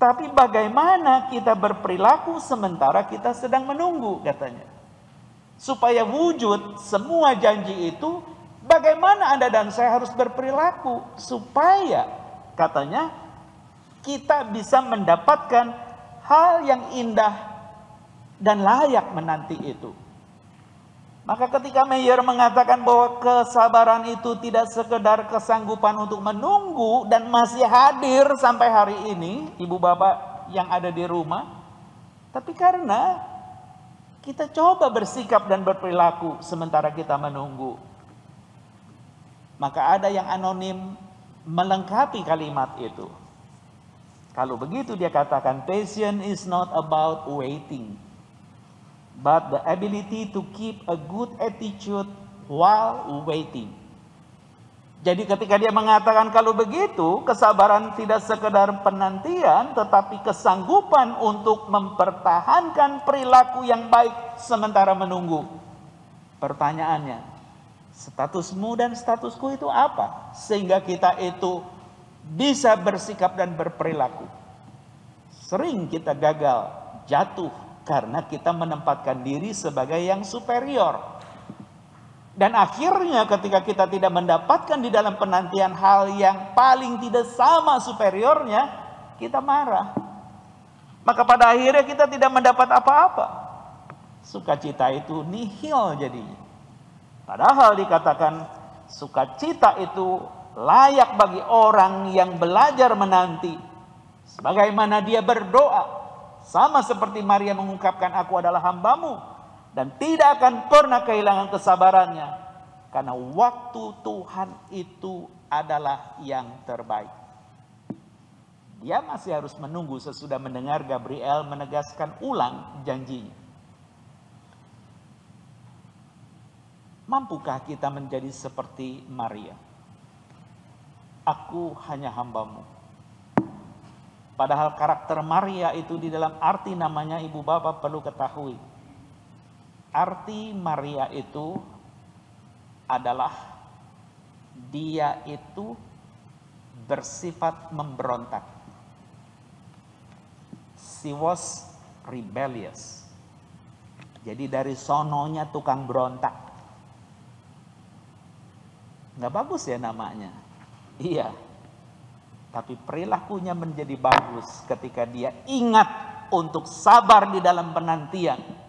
tapi bagaimana kita berperilaku sementara kita sedang menunggu, katanya. Supaya wujud semua janji itu, bagaimana Anda dan saya harus berperilaku supaya, katanya, kita bisa mendapatkan hal yang indah dan layak menanti itu. Maka ketika Meyer mengatakan bahwa kesabaran itu tidak sekedar kesanggupan untuk menunggu dan masih hadir sampai hari ini, ibu bapak yang ada di rumah, tapi karena kita coba bersikap dan berperilaku sementara kita menunggu. Maka ada yang anonim melengkapi kalimat itu. Kalau begitu dia katakan, patience is not about waiting, but the ability to keep a good attitude while waiting. Jadi ketika dia mengatakan kalau begitu, kesabaran tidak sekedar penantian, tetapi kesanggupan untuk mempertahankan perilaku yang baik sementara menunggu. Pertanyaannya, statusmu dan statusku itu apa? Sehingga kita itu bisa bersikap dan berperilaku. Sering kita gagal, jatuh karena kita menempatkan diri sebagai yang superior. Dan akhirnya ketika kita tidak mendapatkan di dalam penantian hal yang paling tidak sama superiornya, kita marah. Maka pada akhirnya kita tidak mendapat apa-apa. Sukacita itu nihil jadinya. Padahal dikatakan sukacita itu layak bagi orang yang belajar menanti. Sebagaimana dia berdoa. Sama seperti Maria mengungkapkan, aku adalah hambamu. Dan tidak akan pernah kehilangan kesabarannya. Karena waktu Tuhan itu adalah yang terbaik. Dia masih harus menunggu sesudah mendengar Gabriel menegaskan ulang janjinya. Mampukah kita menjadi seperti Maria? Aku hanya hambamu. Padahal karakter Maria itu di dalam arti namanya ibu bapak perlu ketahui. Arti Maria itu adalah dia itu bersifat memberontak. She was rebellious. Jadi dari sononya tukang berontak. Nggak bagus ya namanya. Iya. Tapi perilakunya menjadi bagus ketika dia ingat untuk sabar di dalam penantian.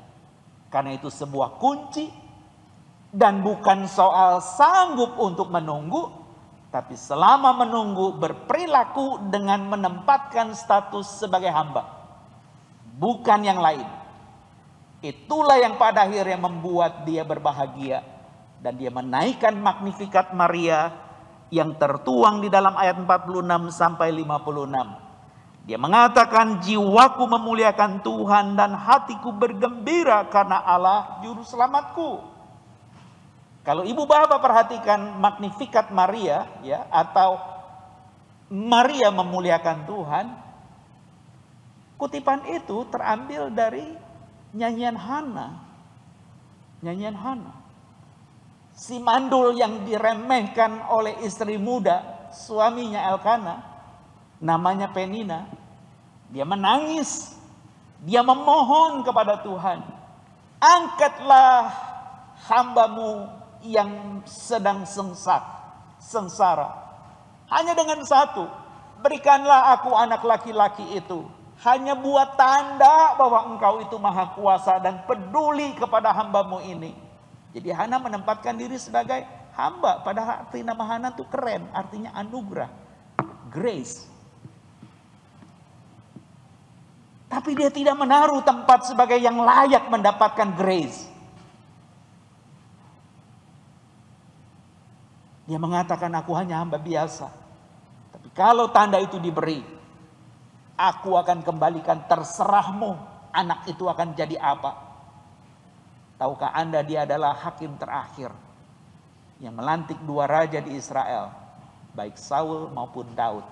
Karena itu sebuah kunci dan bukan soal sanggup untuk menunggu, tapi selama menunggu berperilaku dengan menempatkan status sebagai hamba, bukan yang lain. Itulah yang pada akhirnya membuat dia berbahagia dan dia menaikkan Magnificat Maria yang tertuang di dalam ayat 46 sampai 56. Dia mengatakan, jiwaku memuliakan Tuhan dan hatiku bergembira karena Allah juru selamatku. Kalau ibu bapak perhatikan Magnificat Maria ya, atau Maria memuliakan Tuhan, kutipan itu terambil dari nyanyian Hana. Nyanyian Hana. Si mandul yang diremehkan oleh istri muda, suaminya Elkana, namanya Penina. Dia menangis, dia memohon kepada Tuhan, angkatlah hambamu yang sedang sengsara. Hanya dengan satu, berikanlah aku anak laki-laki itu, hanya buat tanda bahwa engkau itu maha kuasa dan peduli kepada hambamu ini. Jadi Hana menempatkan diri sebagai hamba. Padahal arti nama Hana itu keren, artinya anugerah, grace. Tapi dia tidak menaruh tempat sebagai yang layak mendapatkan grace. Dia mengatakan, aku hanya hamba biasa. Tapi kalau tanda itu diberi, aku akan kembalikan, terserahmu anak itu akan jadi apa. Tahukah Anda, dia adalah hakim terakhir yang melantik 2 raja di Israel, baik Saul maupun Daud.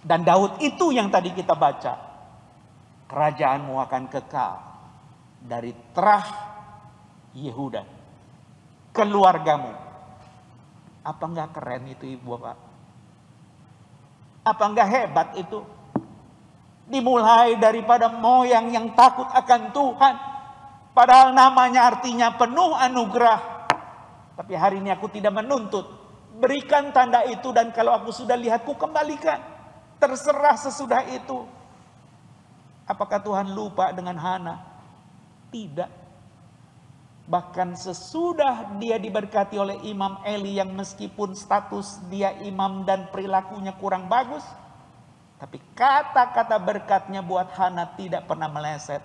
Dan Daud itu yang tadi kita baca. Kerajaanmu akan kekal dari terah Yehuda, keluargamu. Apa enggak keren itu ibu bapak? Apa enggak hebat itu? Dimulai daripada moyang yang takut akan Tuhan. Padahal namanya artinya penuh anugerah. Tapi hari ini aku tidak menuntut. Berikan tanda itu dan kalau aku sudah lihat, ku kembalikan. Terserah sesudah itu. Apakah Tuhan lupa dengan Hana? Tidak. Bahkan sesudah dia diberkati oleh Imam Eli yang meskipun status dia imam dan perilakunya kurang bagus, tapi kata-kata berkatnya buat Hana tidak pernah meleset.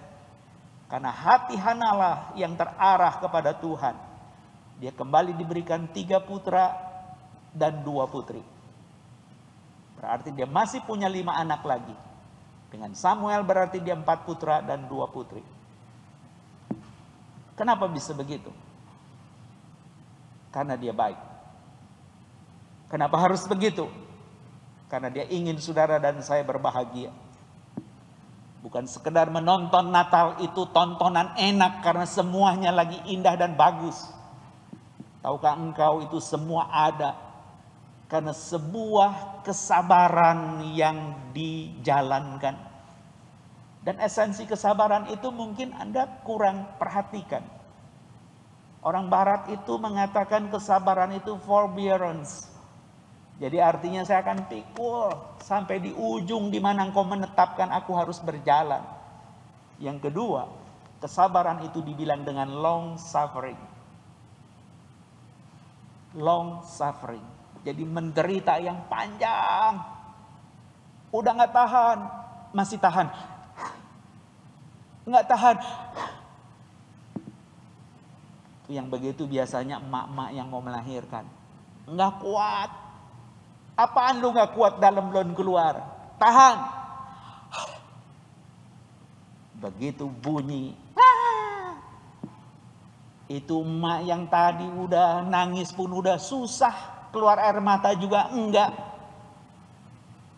Karena hati Hana lah yang terarah kepada Tuhan. Dia kembali diberikan 3 putra dan 2 putri. Berarti dia masih punya 5 anak lagi. Dengan Samuel berarti dia 4 putra dan 2 putri. Kenapa bisa begitu? Karena dia baik. Kenapa harus begitu? Karena dia ingin saudara dan saya berbahagia. Bukan sekedar menonton Natal itu tontonan enak karena semuanya lagi indah dan bagus. Tahukah engkau itu semua ada Karena sebuah kesabaran yang dijalankan. Dan esensi kesabaran itu mungkin Anda kurang perhatikan. Orang barat itu mengatakan kesabaran itu forbearance. Jadi artinya saya akan pikul sampai di ujung di mana engkau menetapkan aku harus berjalan. Yang kedua, kesabaran itu dibilang dengan long suffering. Long suffering. Jadi menderita yang panjang. Udah gak tahan. Masih tahan. Gak tahan. Itu yang begitu biasanya emak-emak yang mau melahirkan. Gak kuat. Apaan lu gak kuat dalam belum keluar? Tahan. Begitu bunyi. Itu emak yang tadi udah nangis pun udah susah. Keluar air mata juga enggak.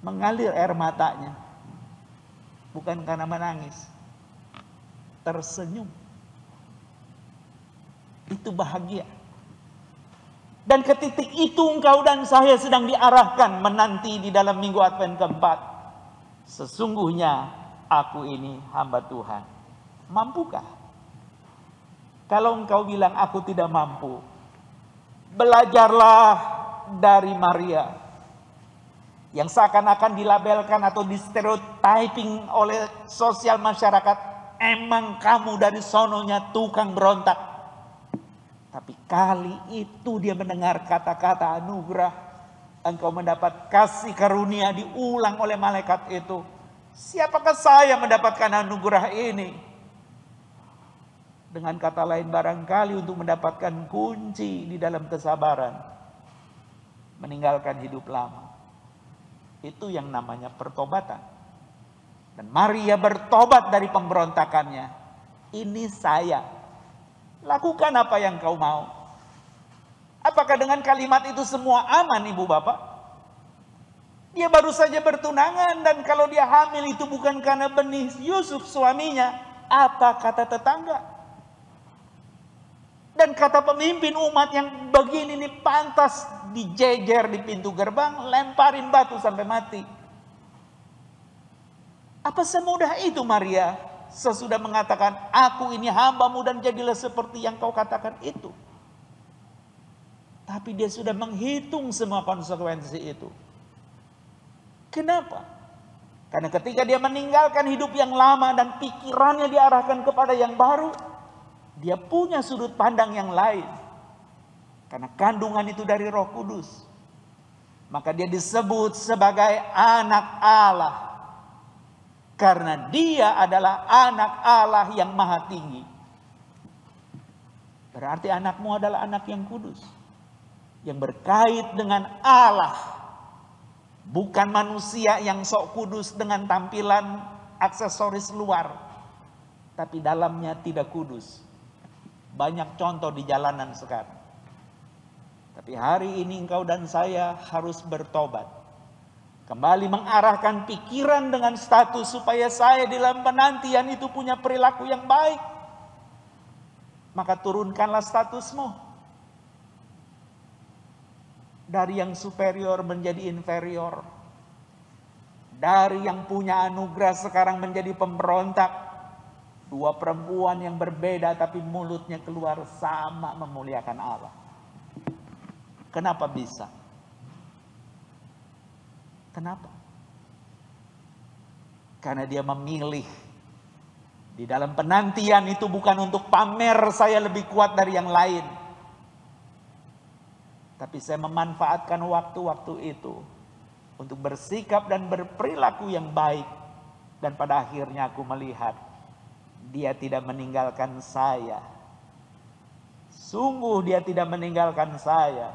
Mengalir air matanya. Bukan karena menangis. Tersenyum. Itu bahagia. Dan ke titik itu engkau dan saya sedang diarahkan menanti di dalam minggu Advent keempat. Sesungguhnya aku ini hamba Tuhan. Mampukah? Kalau engkau bilang aku tidak mampu, belajarlah dari Maria yang seakan-akan dilabelkan atau distereotyping oleh sosial masyarakat. Emang kamu dari sononya tukang berontak. Tapi kali itu dia mendengar kata-kata anugerah. Engkau mendapat kasih karunia diulang oleh malaikat itu. Siapakah saya mendapatkan anugerah ini? Dengan kata lain barangkali untuk mendapatkan kunci di dalam kesabaran. Meninggalkan hidup lama. Itu yang namanya pertobatan. Dan Maria bertobat dari pemberontakannya. Ini saya. Lakukan apa yang kau mau. Apakah dengan kalimat itu semua aman, ibu bapak? Dia baru saja bertunangan. Dan kalau dia hamil itu bukan karena benih Yusuf suaminya. Apa kata tetangga? Dan kata pemimpin umat yang begini ini pantas dijejer di pintu gerbang, lemparin batu sampai mati. Apa semudah itu Maria sesudah mengatakan, aku ini hambamu dan jadilah seperti yang kau katakan itu. Tapi dia sudah menghitung semua konsekuensi itu. Kenapa? Karena ketika dia meninggalkan hidup yang lama dan pikirannya diarahkan kepada yang baru, dia punya sudut pandang yang lain. Karena kandungan itu dari Roh Kudus. Maka dia disebut sebagai anak Allah. Karena dia adalah anak Allah yang maha tinggi. Berarti anakmu adalah anak yang kudus. Yang berkait dengan Allah. Bukan manusia yang sok kudus dengan tampilan aksesoris luar. Tapi dalamnya tidak kudus. Banyak contoh di jalanan sekarang. Tapi hari ini engkau dan saya harus bertobat. Kembali mengarahkan pikiran dengan status supaya saya dalam penantian itu punya perilaku yang baik. Maka turunkanlah statusmu. Dari yang superior menjadi inferior. Dari yang punya anugerah sekarang menjadi pemberontak. Dua perempuan yang berbeda tapi mulutnya keluar sama memuliakan Allah. Kenapa bisa? Kenapa? Karena dia memilih. Di dalam penantian itu bukan untuk pamer saya lebih kuat dari yang lain. Tapi saya memanfaatkan waktu-waktu itu untuk bersikap dan berperilaku yang baik. Dan pada akhirnya aku melihat dia tidak meninggalkan saya. Sungguh dia tidak meninggalkan saya.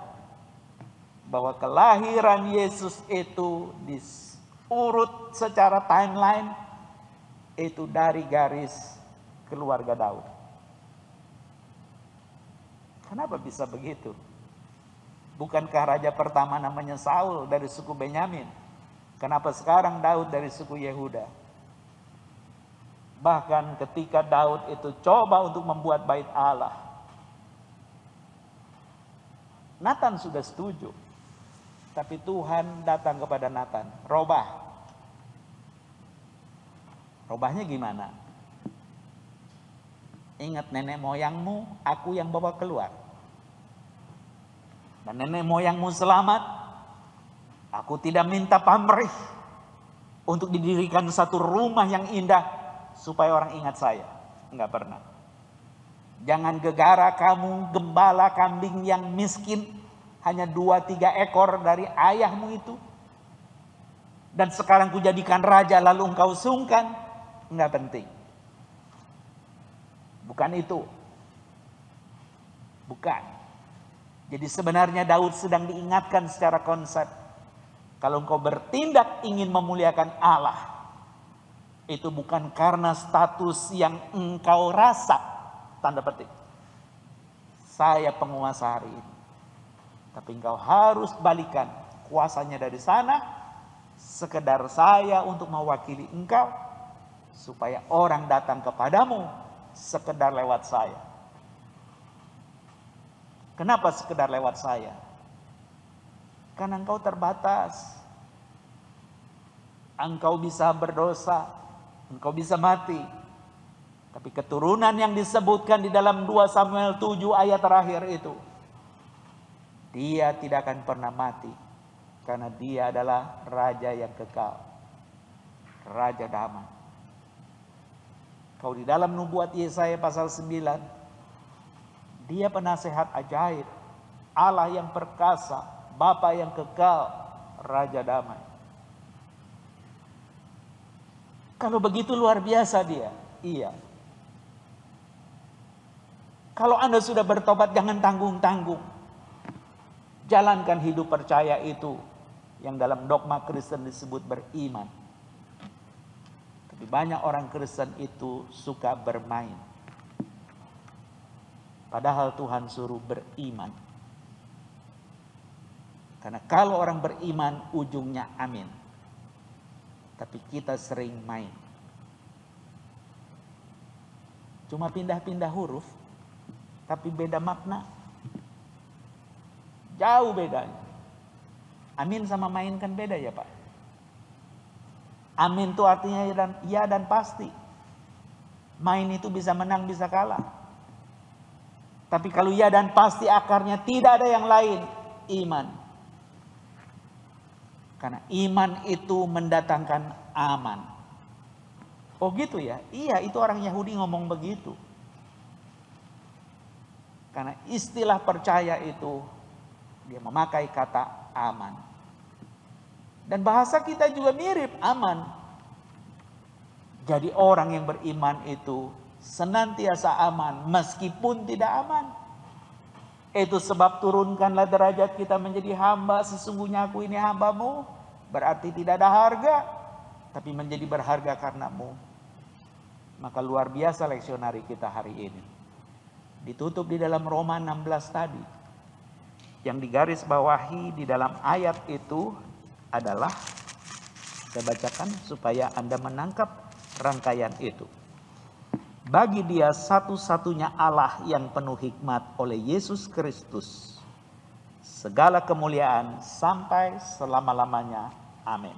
Bahwa kelahiran Yesus itu diurut secara timeline. Itu dari garis keluarga Daud. Kenapa bisa begitu? Bukankah raja pertama namanya Saul dari suku Benyamin? Kenapa sekarang Daud dari suku Yehuda? Bahkan ketika Daud itu coba untuk membuat bait Allah, Nathan sudah setuju. Tapi Tuhan datang kepada Nathan, Robahnya gimana? Ingat nenek moyangmu, aku yang bawa keluar. Dan nenek moyangmu selamat. Aku tidak minta pamrih untuk didirikan satu rumah yang indah supaya orang ingat saya. Enggak pernah. Jangan gegara kamu gembala kambing yang miskin, hanya 2-3 ekor dari ayahmu itu. Dan sekarang kujadikan raja lalu engkau sungkan. Enggak penting. Bukan itu. Bukan. Jadi sebenarnya Daud sedang diingatkan secara konsep. Kalau engkau bertindak ingin memuliakan Allah, itu bukan karena status yang engkau rasa, tanda petik, saya penguasa hari ini. Tapi engkau harus balikan kuasanya dari sana, sekedar saya untuk mewakili engkau, supaya orang datang kepadamu sekedar lewat saya. Kenapa sekedar lewat saya? Karena engkau terbatas. Engkau bisa berdosa, engkau bisa mati. Tapi keturunan yang disebutkan di dalam 2 Samuel 7 ayat terakhir itu, dia tidak akan pernah mati. Karena dia adalah raja yang kekal. Raja damai. Kau di dalam nubuat Yesaya pasal 9, dia penasehat ajaib, Allah yang perkasa, Bapa yang kekal, Raja damai. Kalau begitu luar biasa dia, iya. Kalau Anda sudah bertobat, jangan tanggung-tanggung. Jalankan hidup percaya itu, yang dalam dogma Kristen disebut beriman. Tapi banyak orang Kristen itu suka bermain. Padahal Tuhan suruh beriman. Karena kalau orang beriman ujungnya amin. Tapi kita sering main. Cuma pindah-pindah huruf, tapi beda makna. Jauh bedanya. Amin sama main kan beda ya Pak? Amin itu artinya ya dan pasti. Main itu bisa menang, bisa kalah. Tapi kalau ya dan pasti akarnya tidak ada yang lain, iman. Karena iman itu mendatangkan aman. Oh gitu ya? Iya, itu orang Yahudi ngomong begitu. Karena istilah percaya itu dia memakai kata aman. Dan bahasa kita juga mirip, aman. Jadi orang yang beriman itu senantiasa aman meskipun tidak aman. Itu sebab turunkanlah derajat kita menjadi hamba. Sesungguhnya aku ini hambamu. Berarti tidak ada harga, tapi menjadi berharga karenamu. Maka luar biasa leksionari kita hari ini. Ditutup di dalam Roma 16 tadi. Yang digaris bawahi di dalam ayat itu adalah, saya bacakan supaya Anda menangkap rangkaian itu. Bagi dia satu-satunya Allah yang penuh hikmat oleh Yesus Kristus, segala kemuliaan sampai selama-lamanya. Amin.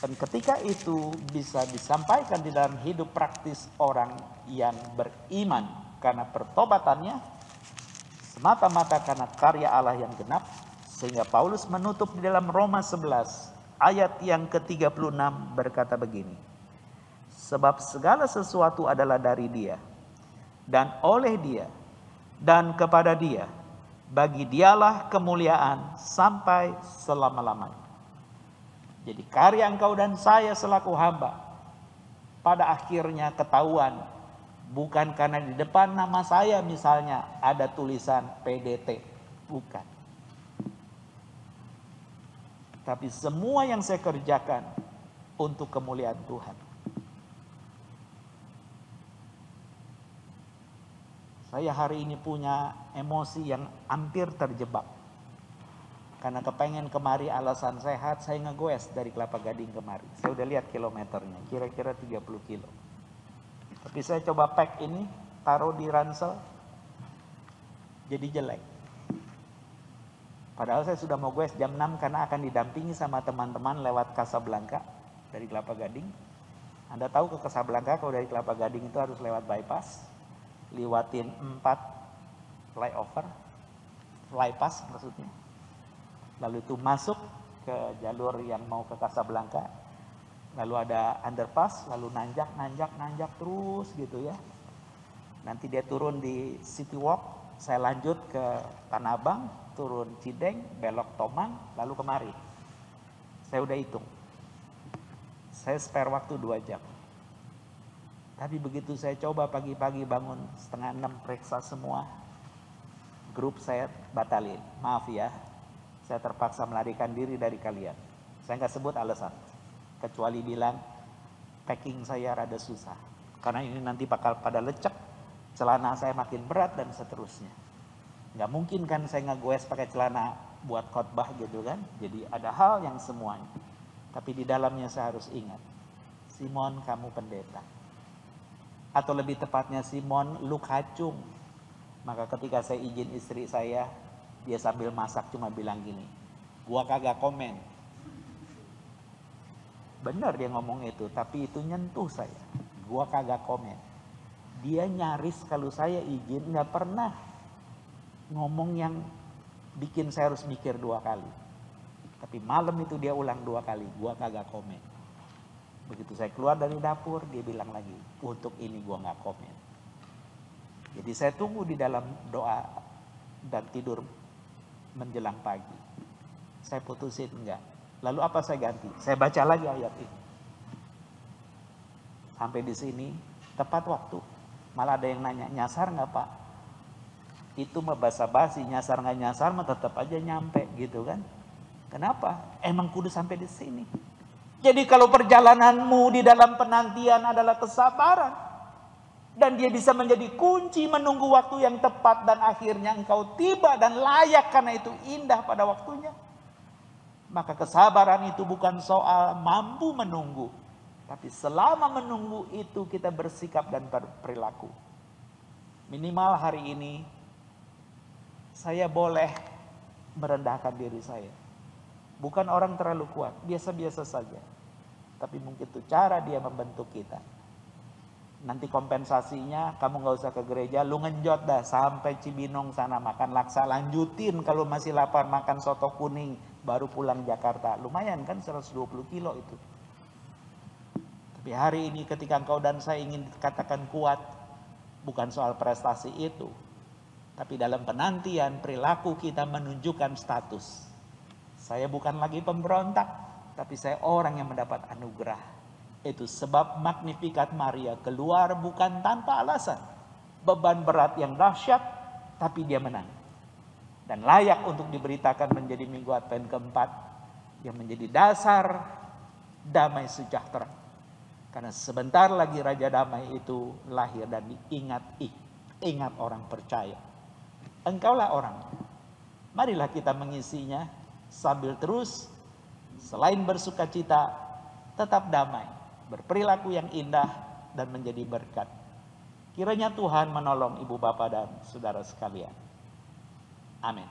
Dan ketika itu bisa disampaikan di dalam hidup praktis orang yang beriman, karena pertobatannya semata-mata karena karya Allah yang genap. Sehingga Paulus menutup di dalam Roma 11 ayat yang ke-36 berkata begini. Sebab segala sesuatu adalah dari Dia, dan oleh Dia, dan kepada Dia. Bagi Dialah kemuliaan sampai selama-lamanya. Jadi karya engkau dan saya selaku hamba, pada akhirnya ketahuan. Bukan karena di depan nama saya misalnya ada tulisan PDT. Bukan. Tapi semua yang saya kerjakan untuk kemuliaan Tuhan. Saya hari ini punya emosi yang hampir terjebak. Karena kepengen kemari alasan sehat, saya ngegoes dari Kelapa Gading kemari. Saya udah lihat kilometernya, kira-kira 30 kilo. Tapi saya coba pack ini, taruh di ransel, jadi jelek. Padahal saya sudah mau goes jam 6 karena akan didampingi sama teman-teman lewat Casablanca dari Kelapa Gading. Anda tahu ke Casablanca kalau dari Kelapa Gading itu harus lewat bypass, lewatin 4 flyover, flypass maksudnya. Lalu itu masuk ke jalur yang mau ke Casablanca. Lalu ada underpass, lalu nanjak terus gitu ya. Nanti dia turun di City Walk, saya lanjut ke Tanah Abang, turun Cideng, belok Tomang, lalu kemari. Saya udah hitung. Saya spare waktu 2 jam. Tapi begitu saya coba pagi-pagi bangun 5:30 periksa semua, grup saya batalin. Maaf ya, saya terpaksa melarikan diri dari kalian. Saya nggak sebut alasan, kecuali bilang packing saya rada susah. Karena ini nanti bakal pada lecek, celana saya makin berat dan seterusnya. Nggak mungkin kan saya ngegoes pakai celana buat khotbah gitu kan. Jadi ada hal yang semuanya. Tapi di dalamnya saya harus ingat, Simon kamu pendeta. Atau lebih tepatnya Simon lu kacung. Maka ketika saya izin istri saya, dia sambil masak cuma bilang gini, gua kagak komen. Benar dia ngomong itu, tapi itu nyentuh saya. Gua kagak komen. Dia nyaris kalau saya izin nggak pernah ngomong yang bikin saya harus mikir 2 kali. Tapi malam itu dia ulang 2 kali, gua kagak komen. Begitu saya keluar dari dapur, dia bilang lagi, untuk ini gua nggak komen. Jadi saya tunggu di dalam doa dan tidur menjelang pagi. Saya putusin enggak. Lalu apa saya ganti? Saya baca lagi ayat ini. Sampai di sini tepat waktu. Malah ada yang nanya, nyasar nggak Pak? Itu mah basa-basi, nyasar nggak nyasar mah tetap aja nyampe gitu kan. Kenapa? Emang kudu sampai di sini. Jadi kalau perjalananmu di dalam penantian adalah kesabaran, dan dia bisa menjadi kunci menunggu waktu yang tepat, dan akhirnya engkau tiba dan layak karena itu indah pada waktunya, maka kesabaran itu bukan soal mampu menunggu, tapi selama menunggu itu kita bersikap dan berperilaku. Minimal hari ini saya boleh merendahkan diri saya. Bukan orang terlalu kuat, biasa-biasa saja. Tapi mungkin itu cara dia membentuk kita. Nanti kompensasinya kamu gak usah ke gereja, lu ngenjot dah sampai Cibinong sana makan laksa, lanjutin kalau masih lapar makan soto kuning, baru pulang Jakarta. Lumayan kan 120 kilo itu. Tapi hari ini ketika engkau dan saya ingin dikatakan kuat, bukan soal prestasi itu, tapi dalam penantian perilaku kita menunjukkan status. Saya bukan lagi pemberontak, tapi saya orang yang mendapat anugerah. Itu sebab Magnificat Maria keluar bukan tanpa alasan. Beban berat yang dahsyat, tapi dia menang. Dan layak untuk diberitakan menjadi Minggu Advent keempat, yang menjadi dasar damai sejahtera. Karena sebentar lagi Raja Damai itu lahir dan ingat orang percaya. Engkaulah orang. Marilah kita mengisinya sambil terus selain bersuka cita tetap damai, berperilaku yang indah dan menjadi berkat. Kiranya Tuhan menolong ibu bapak dan saudara sekalian. Amin.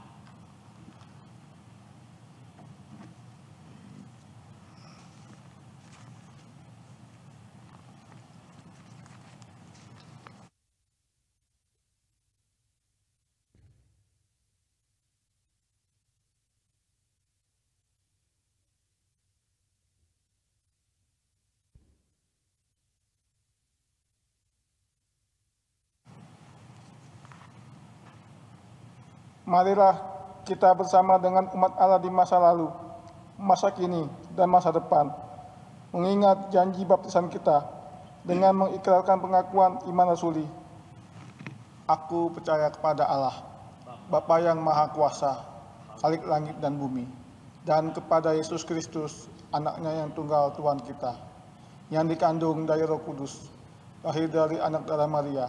Marilah kita bersama dengan umat Allah di masa lalu, masa kini, dan masa depan, mengingat janji baptisan kita dengan mengikrarkan pengakuan iman rasuli. Aku percaya kepada Allah, Bapa yang Maha Kuasa, Khalik langit dan bumi, dan kepada Yesus Kristus, anaknya yang tunggal Tuhan kita, yang dikandung dari Roh Kudus, lahir dari anak darah Maria,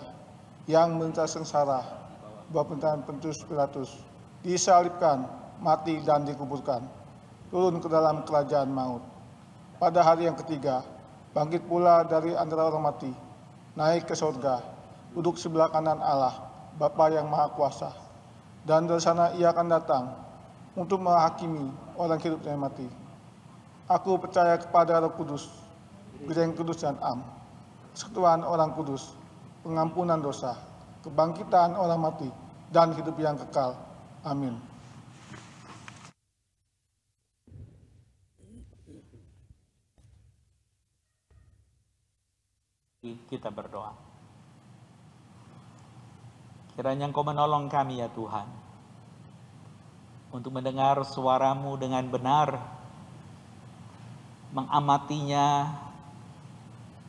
yang menderita sengsara, bawah pemerintahan Pontius Pilatus, disalibkan, mati dan dikuburkan, turun ke dalam kerajaan maut. Pada hari yang ketiga, bangkit pula dari antara orang mati, naik ke surga, duduk sebelah kanan Allah, Bapa yang Maha Kuasa, dan dari sana ia akan datang untuk menghakimi orang hidup dan mati. Aku percaya kepada Roh Kudus, Gereja yang kudus dan am, persekutuan orang kudus, pengampunan dosa, kebangkitan orang mati, dan hidup yang kekal. Amin. Kita berdoa. Kiranya Engkau menolong kami ya Tuhan, untuk mendengar suara-Mu dengan benar, mengamatinya,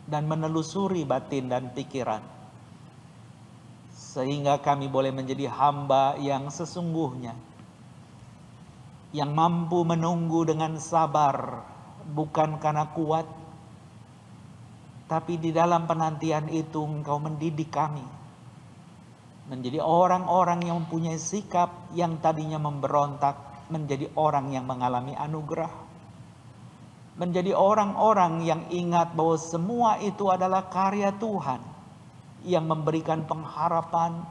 dan menelusuri batin dan pikiran, sehingga kami boleh menjadi hamba yang sesungguhnya, yang mampu menunggu dengan sabar, bukan karena kuat, tapi di dalam penantian itu Engkau mendidik kami menjadi orang-orang yang mempunyai sikap yang tadinya memberontak, menjadi orang yang mengalami anugerah, menjadi orang-orang yang ingat bahwa semua itu adalah karya Tuhan yang memberikan pengharapan,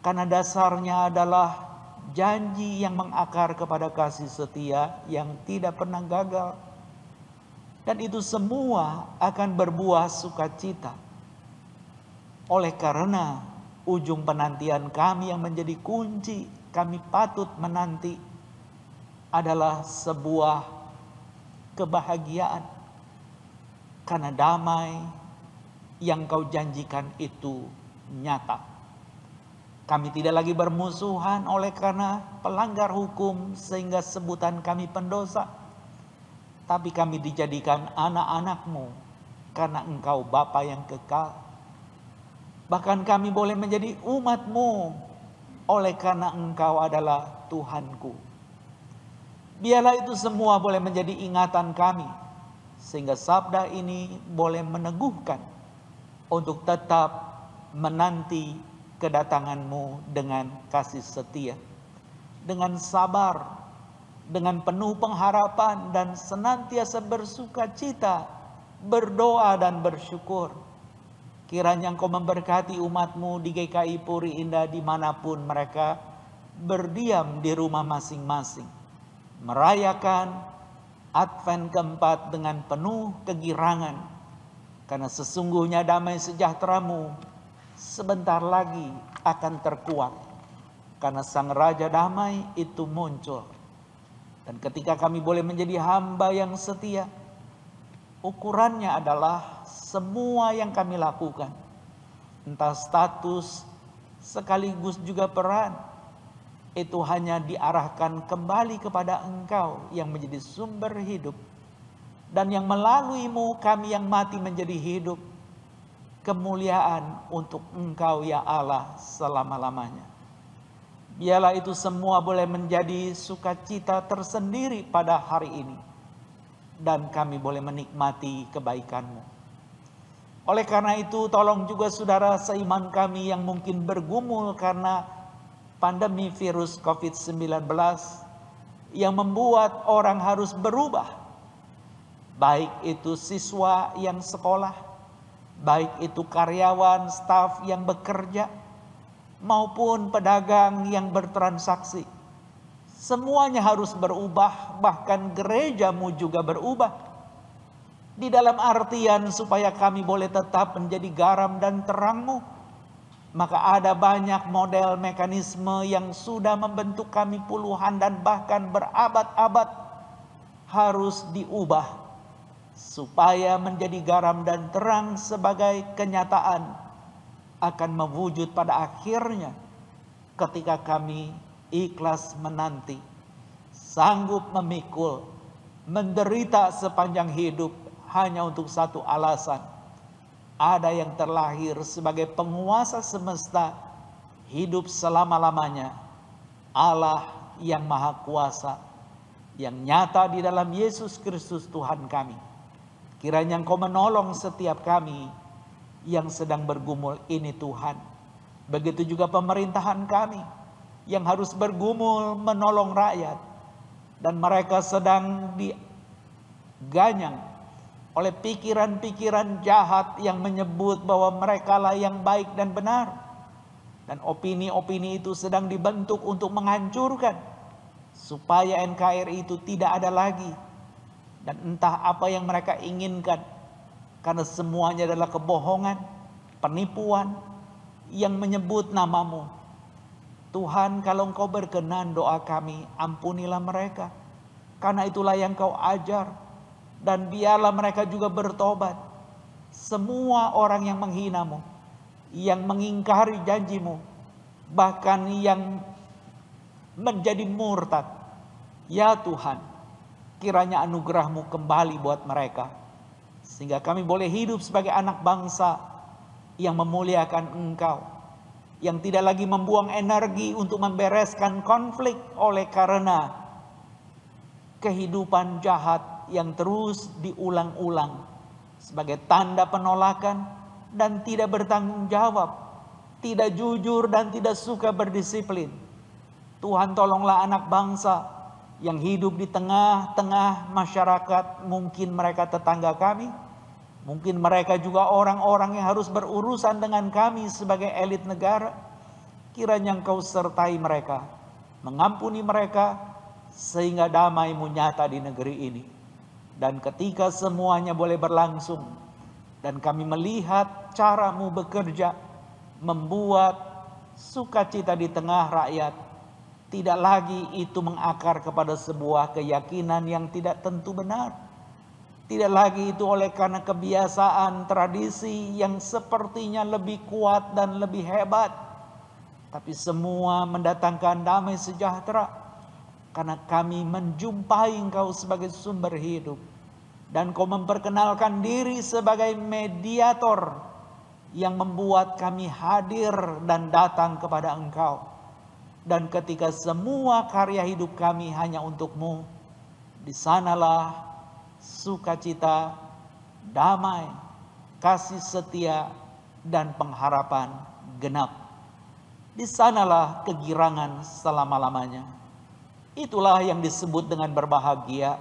karena dasarnya adalah janji yang mengakar kepada kasih setia yang tidak pernah gagal. Dan itu semua akan berbuah sukacita. Oleh karena ujung penantian kami yang menjadi kunci, kami patut menanti adalah sebuah kebahagiaan. Karena damai yang Kau janjikan itu nyata. Kami tidak lagi bermusuhan oleh karena pelanggar hukum sehingga sebutan kami pendosa. Tapi kami dijadikan anak-anak-Mu karena Engkau Bapa yang kekal. Bahkan kami boleh menjadi umat-Mu oleh karena Engkau adalah Tuhanku. Biarlah itu semua boleh menjadi ingatan kami, sehingga sabda ini boleh meneguhkan untuk tetap menanti kedatangan-Mu dengan kasih setia, dengan sabar, dengan penuh pengharapan, dan senantiasa bersuka cita, berdoa dan bersyukur. Kiranya Engkau memberkati umat-Mu di GKI Puri Indah dimanapun mereka berdiam di rumah masing-masing, merayakan Advent keempat dengan penuh kegirangan, karena sesungguhnya damai sejahtera-Mu sebentar lagi akan terkuat, karena Sang Raja Damai itu muncul. Dan ketika kami boleh menjadi hamba yang setia, ukurannya adalah semua yang kami lakukan, entah status sekaligus juga peran, itu hanya diarahkan kembali kepada Engkau yang menjadi sumber hidup, dan yang melalui-Mu kami yang mati menjadi hidup. Kemuliaan untuk Engkau ya Allah selama-lamanya. Biarlah itu semua boleh menjadi sukacita tersendiri pada hari ini, dan kami boleh menikmati kebaikan-Mu. Oleh karena itu, tolong juga saudara seiman kami yang mungkin bergumul karena pandemi virus COVID-19 yang membuat orang harus berubah. Baik itu siswa yang sekolah, baik itu karyawan, staf yang bekerja, maupun pedagang yang bertransaksi. Semuanya harus berubah, bahkan gereja-Mu juga berubah. Di dalam artian supaya kami boleh tetap menjadi garam dan terang-Mu. Maka ada banyak model mekanisme yang sudah membentuk kami puluhan dan bahkan berabad-abad harus diubah, supaya menjadi garam dan terang sebagai kenyataan akan mewujud pada akhirnya ketika kami ikhlas menanti, sanggup memikul, menderita sepanjang hidup hanya untuk satu alasan. Ada yang terlahir sebagai penguasa semesta, hidup selama-lamanya, Allah yang Maha Kuasa, yang nyata di dalam Yesus Kristus Tuhan kami. Kiranya Engkau menolong setiap kami yang sedang bergumul ini Tuhan. Begitu juga pemerintahan kami yang harus bergumul menolong rakyat, dan mereka sedang diganyang oleh pikiran-pikiran jahat yang menyebut bahwa mereka lah yang baik dan benar, dan opini-opini itu sedang dibentuk untuk menghancurkan. supaya NKRI itu tidak ada lagi, dan entah apa yang mereka inginkan, karena semuanya adalah kebohongan, penipuan yang menyebut namamu. Tuhan, kalau Engkau berkenan, doa kami, ampunilah mereka, karena itulah yang Kau ajar, dan biarlah mereka juga bertobat. Semua orang yang menghinamu, yang mengingkari janjimu, bahkan yang menjadi murtad, ya Tuhan, kiranya anugerah-Mu kembali buat mereka, sehingga kami boleh hidup sebagai anak bangsa yang memuliakan Engkau, yang tidak lagi membuang energi untuk membereskan konflik oleh karena kehidupan jahat yang terus diulang-ulang sebagai tanda penolakan dan tidak bertanggung jawab, tidak jujur dan tidak suka berdisiplin. Tuhan, tolonglah anak bangsa yang hidup di tengah-tengah masyarakat, mungkin mereka tetangga kami, mungkin mereka juga orang-orang yang harus berurusan dengan kami sebagai elit negara. Kiranya Engkau sertai mereka, mengampuni mereka, sehingga damai-Mu nyata di negeri ini. Dan ketika semuanya boleh berlangsung, dan kami melihat cara-Mu bekerja, membuat sukacita di tengah rakyat, tidak lagi itu mengakar kepada sebuah keyakinan yang tidak tentu benar. Tidak lagi itu oleh karena kebiasaan tradisi yang sepertinya lebih kuat dan lebih hebat. Tapi semua mendatangkan damai sejahtera, karena kami menjumpai Engkau sebagai sumber hidup, dan Kau memperkenalkan diri sebagai mediator yang membuat kami hadir dan datang kepada Engkau. Dan ketika semua karya hidup kami hanya untuk-Mu, di sanalah sukacita, damai, kasih setia, dan pengharapan genap. Di sanalah kegirangan selama-lamanya. Itulah yang disebut dengan berbahagia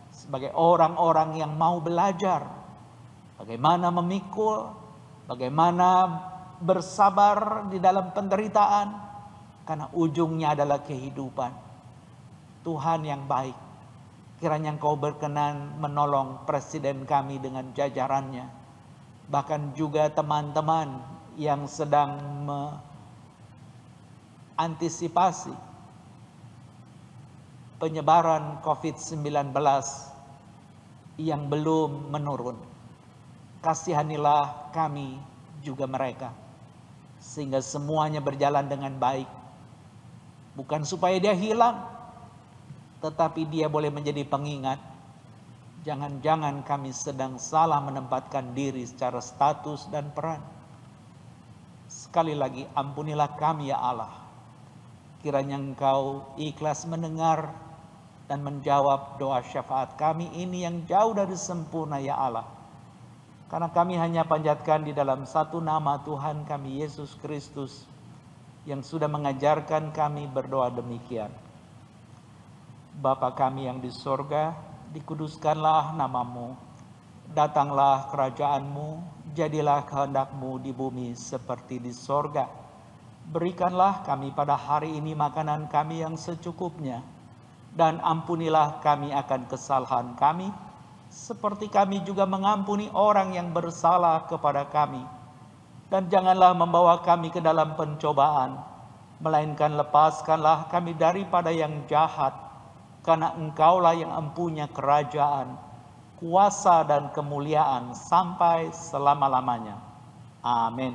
sebagai orang-orang yang mau belajar bagaimana memikul, bagaimana bersabar di dalam penderitaan, karena ujungnya adalah kehidupan. Tuhan yang baik, kiranya Engkau berkenan menolong presiden kami dengan jajarannya, bahkan juga teman-teman yang sedang mengantisipasi penyebaran COVID-19 yang belum menurun. Kasihanilah kami juga mereka, sehingga semuanya berjalan dengan baik. Bukan supaya dia hilang, tetapi dia boleh menjadi pengingat. Jangan-jangan kami sedang salah menempatkan diri secara status dan peran. Sekali lagi, ampunilah kami ya Allah. Kiranya Engkau ikhlas mendengar dan menjawab doa syafaat kami ini yang jauh dari sempurna ya Allah. Karena kami hanya panjatkan di dalam satu nama Tuhan kami Yesus Kristus, yang sudah mengajarkan kami berdoa demikian. Bapa kami yang di sorga, dikuduskanlah namamu, datanglah kerajaan-Mu, jadilah kehendak-Mu di bumi seperti di sorga. Berikanlah kami pada hari ini makanan kami yang secukupnya, dan ampunilah kami akan kesalahan kami, seperti kami juga mengampuni orang yang bersalah kepada kami. Dan janganlah membawa kami ke dalam pencobaan, melainkan lepaskanlah kami daripada yang jahat, karena Engkaulah yang empunya kerajaan, kuasa dan kemuliaan sampai selama-lamanya. Amin.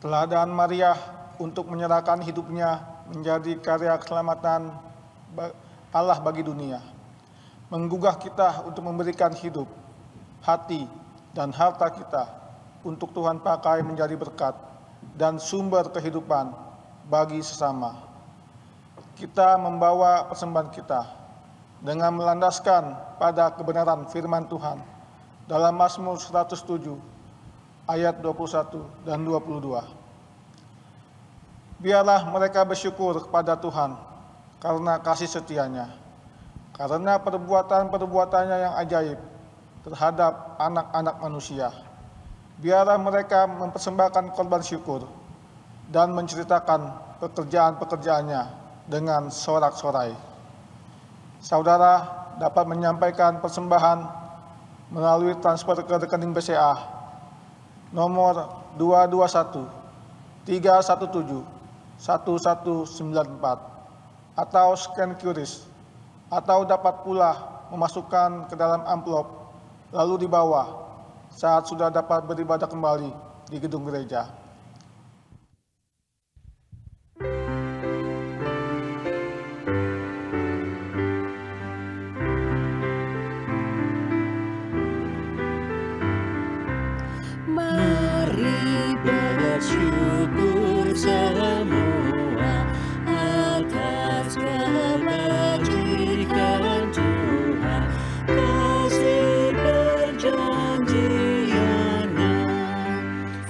Teladan Maria untuk menyerahkan hidupnya menjadi karya keselamatan Allah bagi dunia, menggugah kita untuk memberikan hidup, hati, dan harta kita untuk Tuhan pakai menjadi berkat dan sumber kehidupan bagi sesama. Kita membawa persembahan kita dengan melandaskan pada kebenaran firman Tuhan dalam Mazmur 107 ayat 21 dan 22. Biarlah mereka bersyukur kepada Tuhan karena kasih setia-Nya, karena perbuatan-perbuatannya yang ajaib terhadap anak-anak manusia. Biarlah mereka mempersembahkan korban syukur dan menceritakan pekerjaan-pekerjaannya dengan sorak-sorai. Saudara dapat menyampaikan persembahan melalui transfer ke rekening BCA nomor 221 317 1194 atau scan QRIS, atau dapat pula memasukkan ke dalam amplop lalu dibawa saat sudah dapat beribadah kembali di gedung gereja. Mari bersyukur semua atas kebajikan Tuhan, kasih perjanjiannya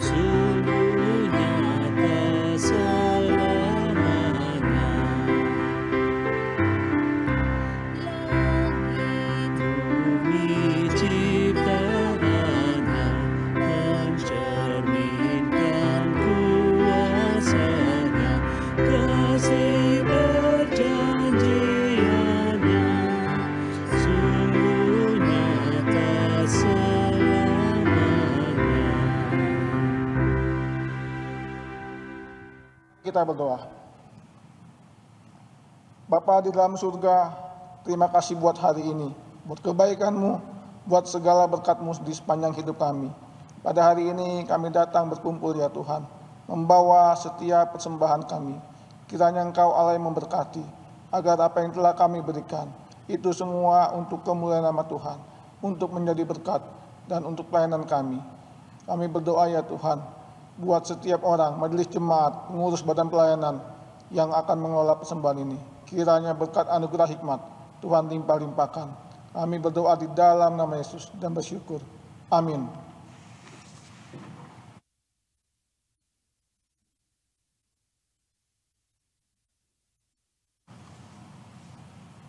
sungguh nyata selamanya. Langit bumi ciptaannya mencerminkan kuasanya, kasih perjanjiannya sungguh nyata selamanya. Kita berdoa. Bapa di dalam surga, terima kasih buat hari ini, buat kebaikan-Mu, buat segala berkat-Mu di sepanjang hidup kami. Pada hari ini kami datang berkumpul ya Tuhan, membawa setiap persembahan kami. Kiranya Engkau Allah yang memberkati, agar apa yang telah kami berikan, itu semua untuk kemuliaan nama Tuhan, untuk menjadi berkat, dan untuk pelayanan kami. Kami berdoa ya Tuhan, buat setiap orang, majelis jemaat, pengurus badan pelayanan, yang akan mengelola persembahan ini. Kiranya berkat anugerah hikmat Tuhan limpah-limpahkan. Kami berdoa di dalam nama Yesus dan bersyukur. Amin.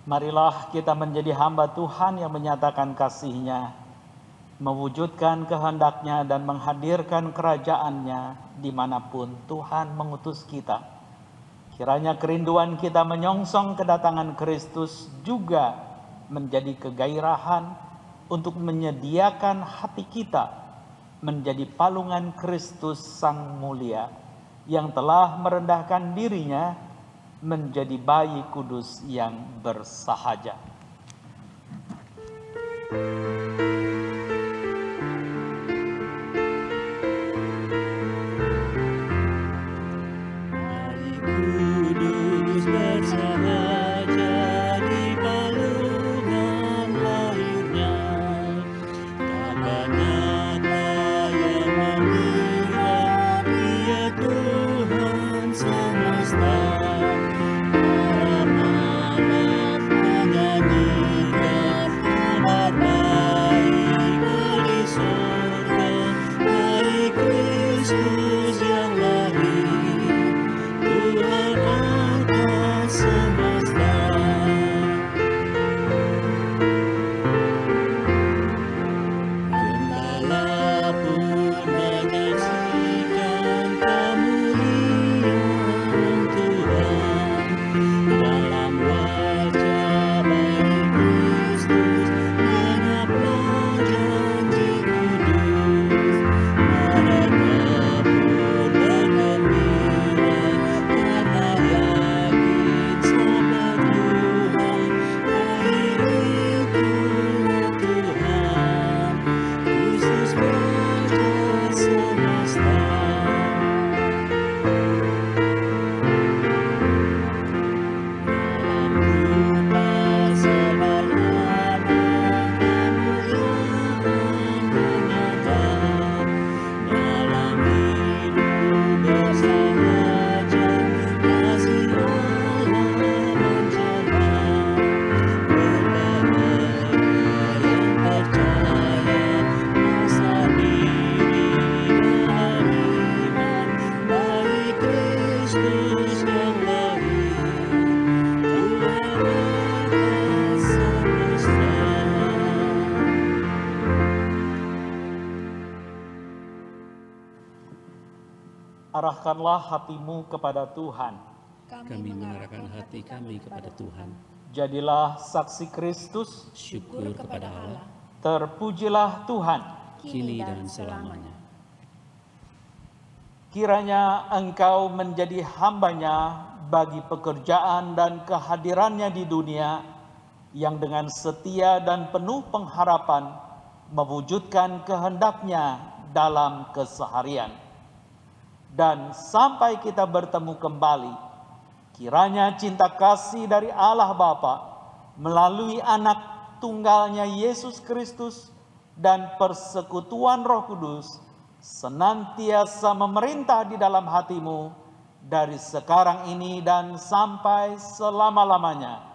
Marilah kita menjadi hamba Tuhan yang menyatakan kasih-Nya, mewujudkan kehendak-Nya dan menghadirkan kerajaan-Nya dimanapun Tuhan mengutus kita. Kiranya kerinduan kita menyongsong kedatangan Kristus juga menjadi kegairahan untuk menyediakan hati kita menjadi palungan Kristus Sang Mulia yang telah merendahkan dirinya menjadi bayi kudus yang bersahaja. Kudus bersahaja di palungan lahirnya, takkan ada yang mengira Dia Tuhan semesta. Para malaikat menyanyikan kabar baik. arahkanlah hatimu kepada Tuhan. Kami mengarahkan hati kami kepada Tuhan. Jadilah saksi Kristus, Syukur kepada Allah, terpujilah Tuhan. kini dan selamanya. Kiranya engkau menjadi hambanya bagi pekerjaan dan kehadirannya di dunia, yang dengan setia dan penuh pengharapan mewujudkan kehendaknya dalam keseharian. Dan sampai kita bertemu kembali, kiranya cinta kasih dari Allah Bapa melalui anak tunggalnya Yesus Kristus dan persekutuan Roh Kudus senantiasa memerintah di dalam hatimu dari sekarang ini dan sampai selama-lamanya.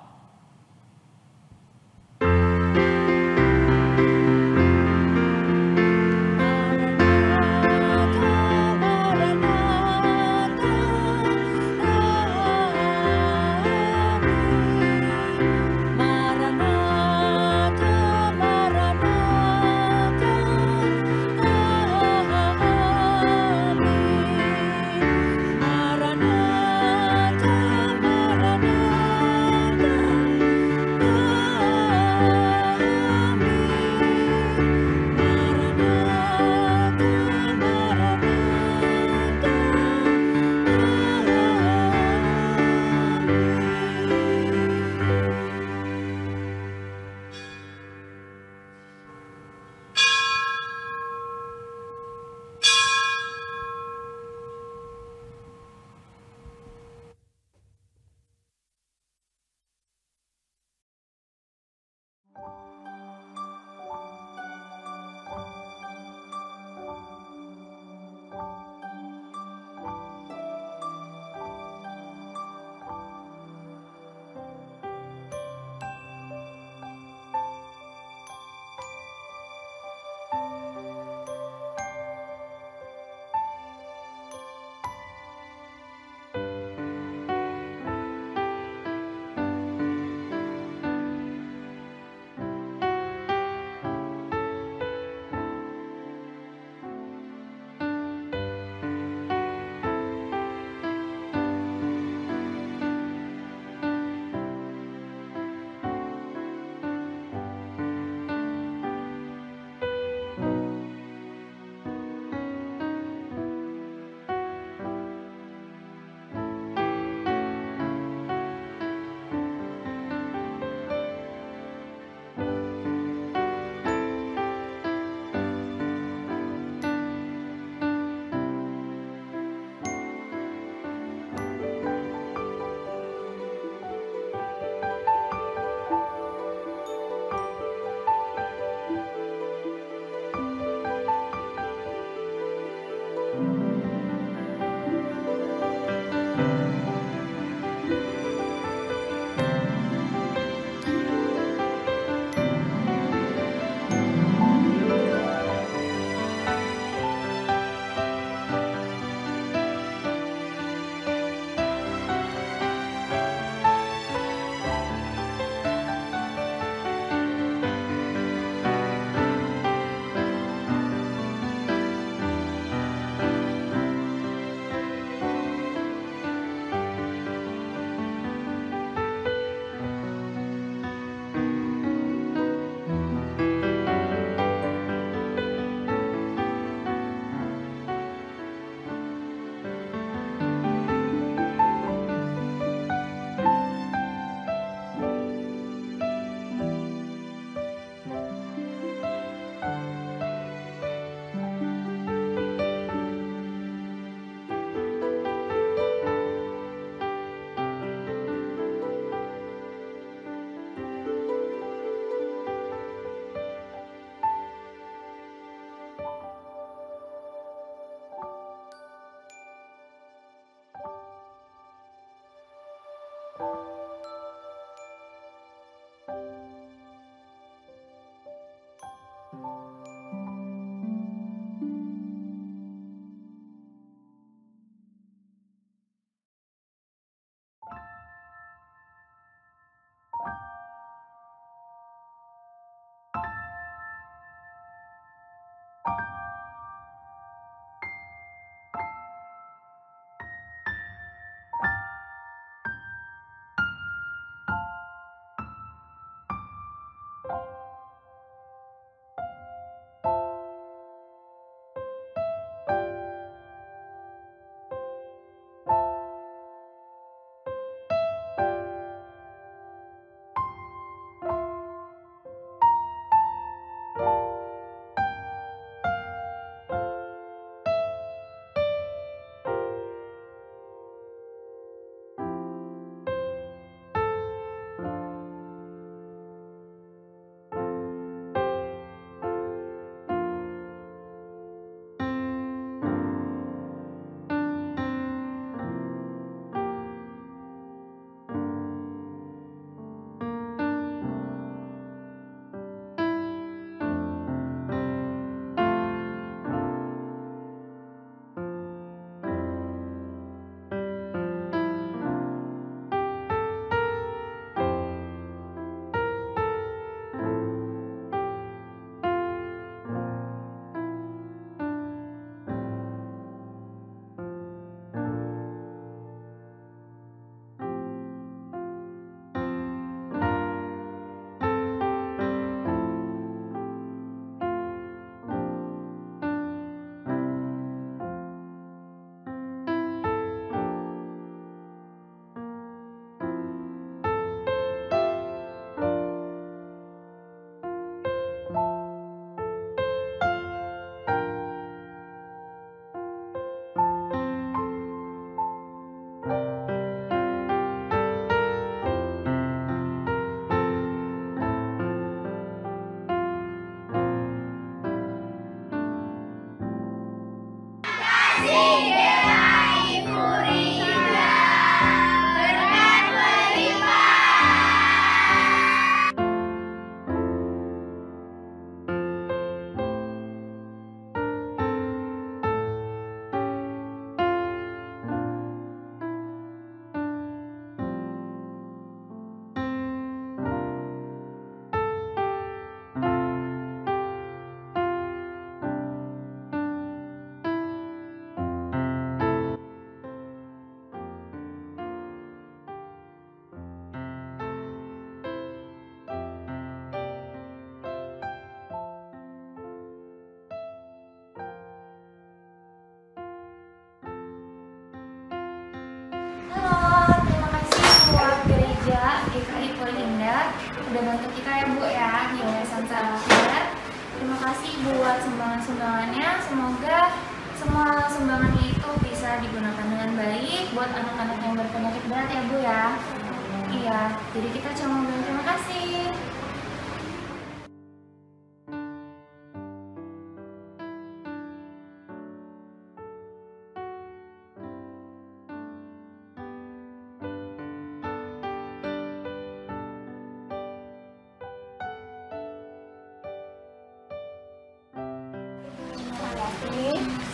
bantu kita ya Bu ya di Yayasan Sarabar. Terima kasih buat sumbangan-sumbangannya. Semoga semua sumbangannya itu bisa digunakan dengan baik buat anak-anak yang berpenyakit berat ya Bu ya. Iya, jadi kita cuma bilang terima kasih.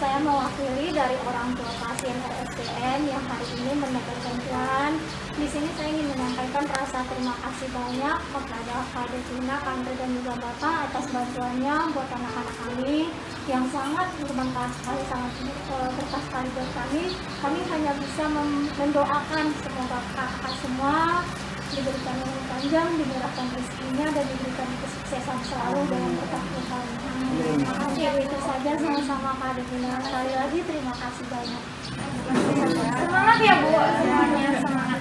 Saya mewakili dari orang tua pasien RSCM yang hari ini mendapat bantuan. Di sini saya ingin menyampaikan rasa terima kasih banyak kepada Kak Devina, Kandre, dan juga Bapak atas bantuannya buat anak-anak kami yang sangat bermanfaat sekali, sangat berkah sekali buat kami. Kami hanya bisa mendoakan semoga kakak semua diberikan umur panjang, dimurahkan rezekinya, dan diberikan kesuksesan selalu dengan berkat Tuhan. Terima kasih. Itu saja, sama-sama Kak Devina. Sekali lagi terima kasih banyak. Semangat ya Bu, semuanya semangat.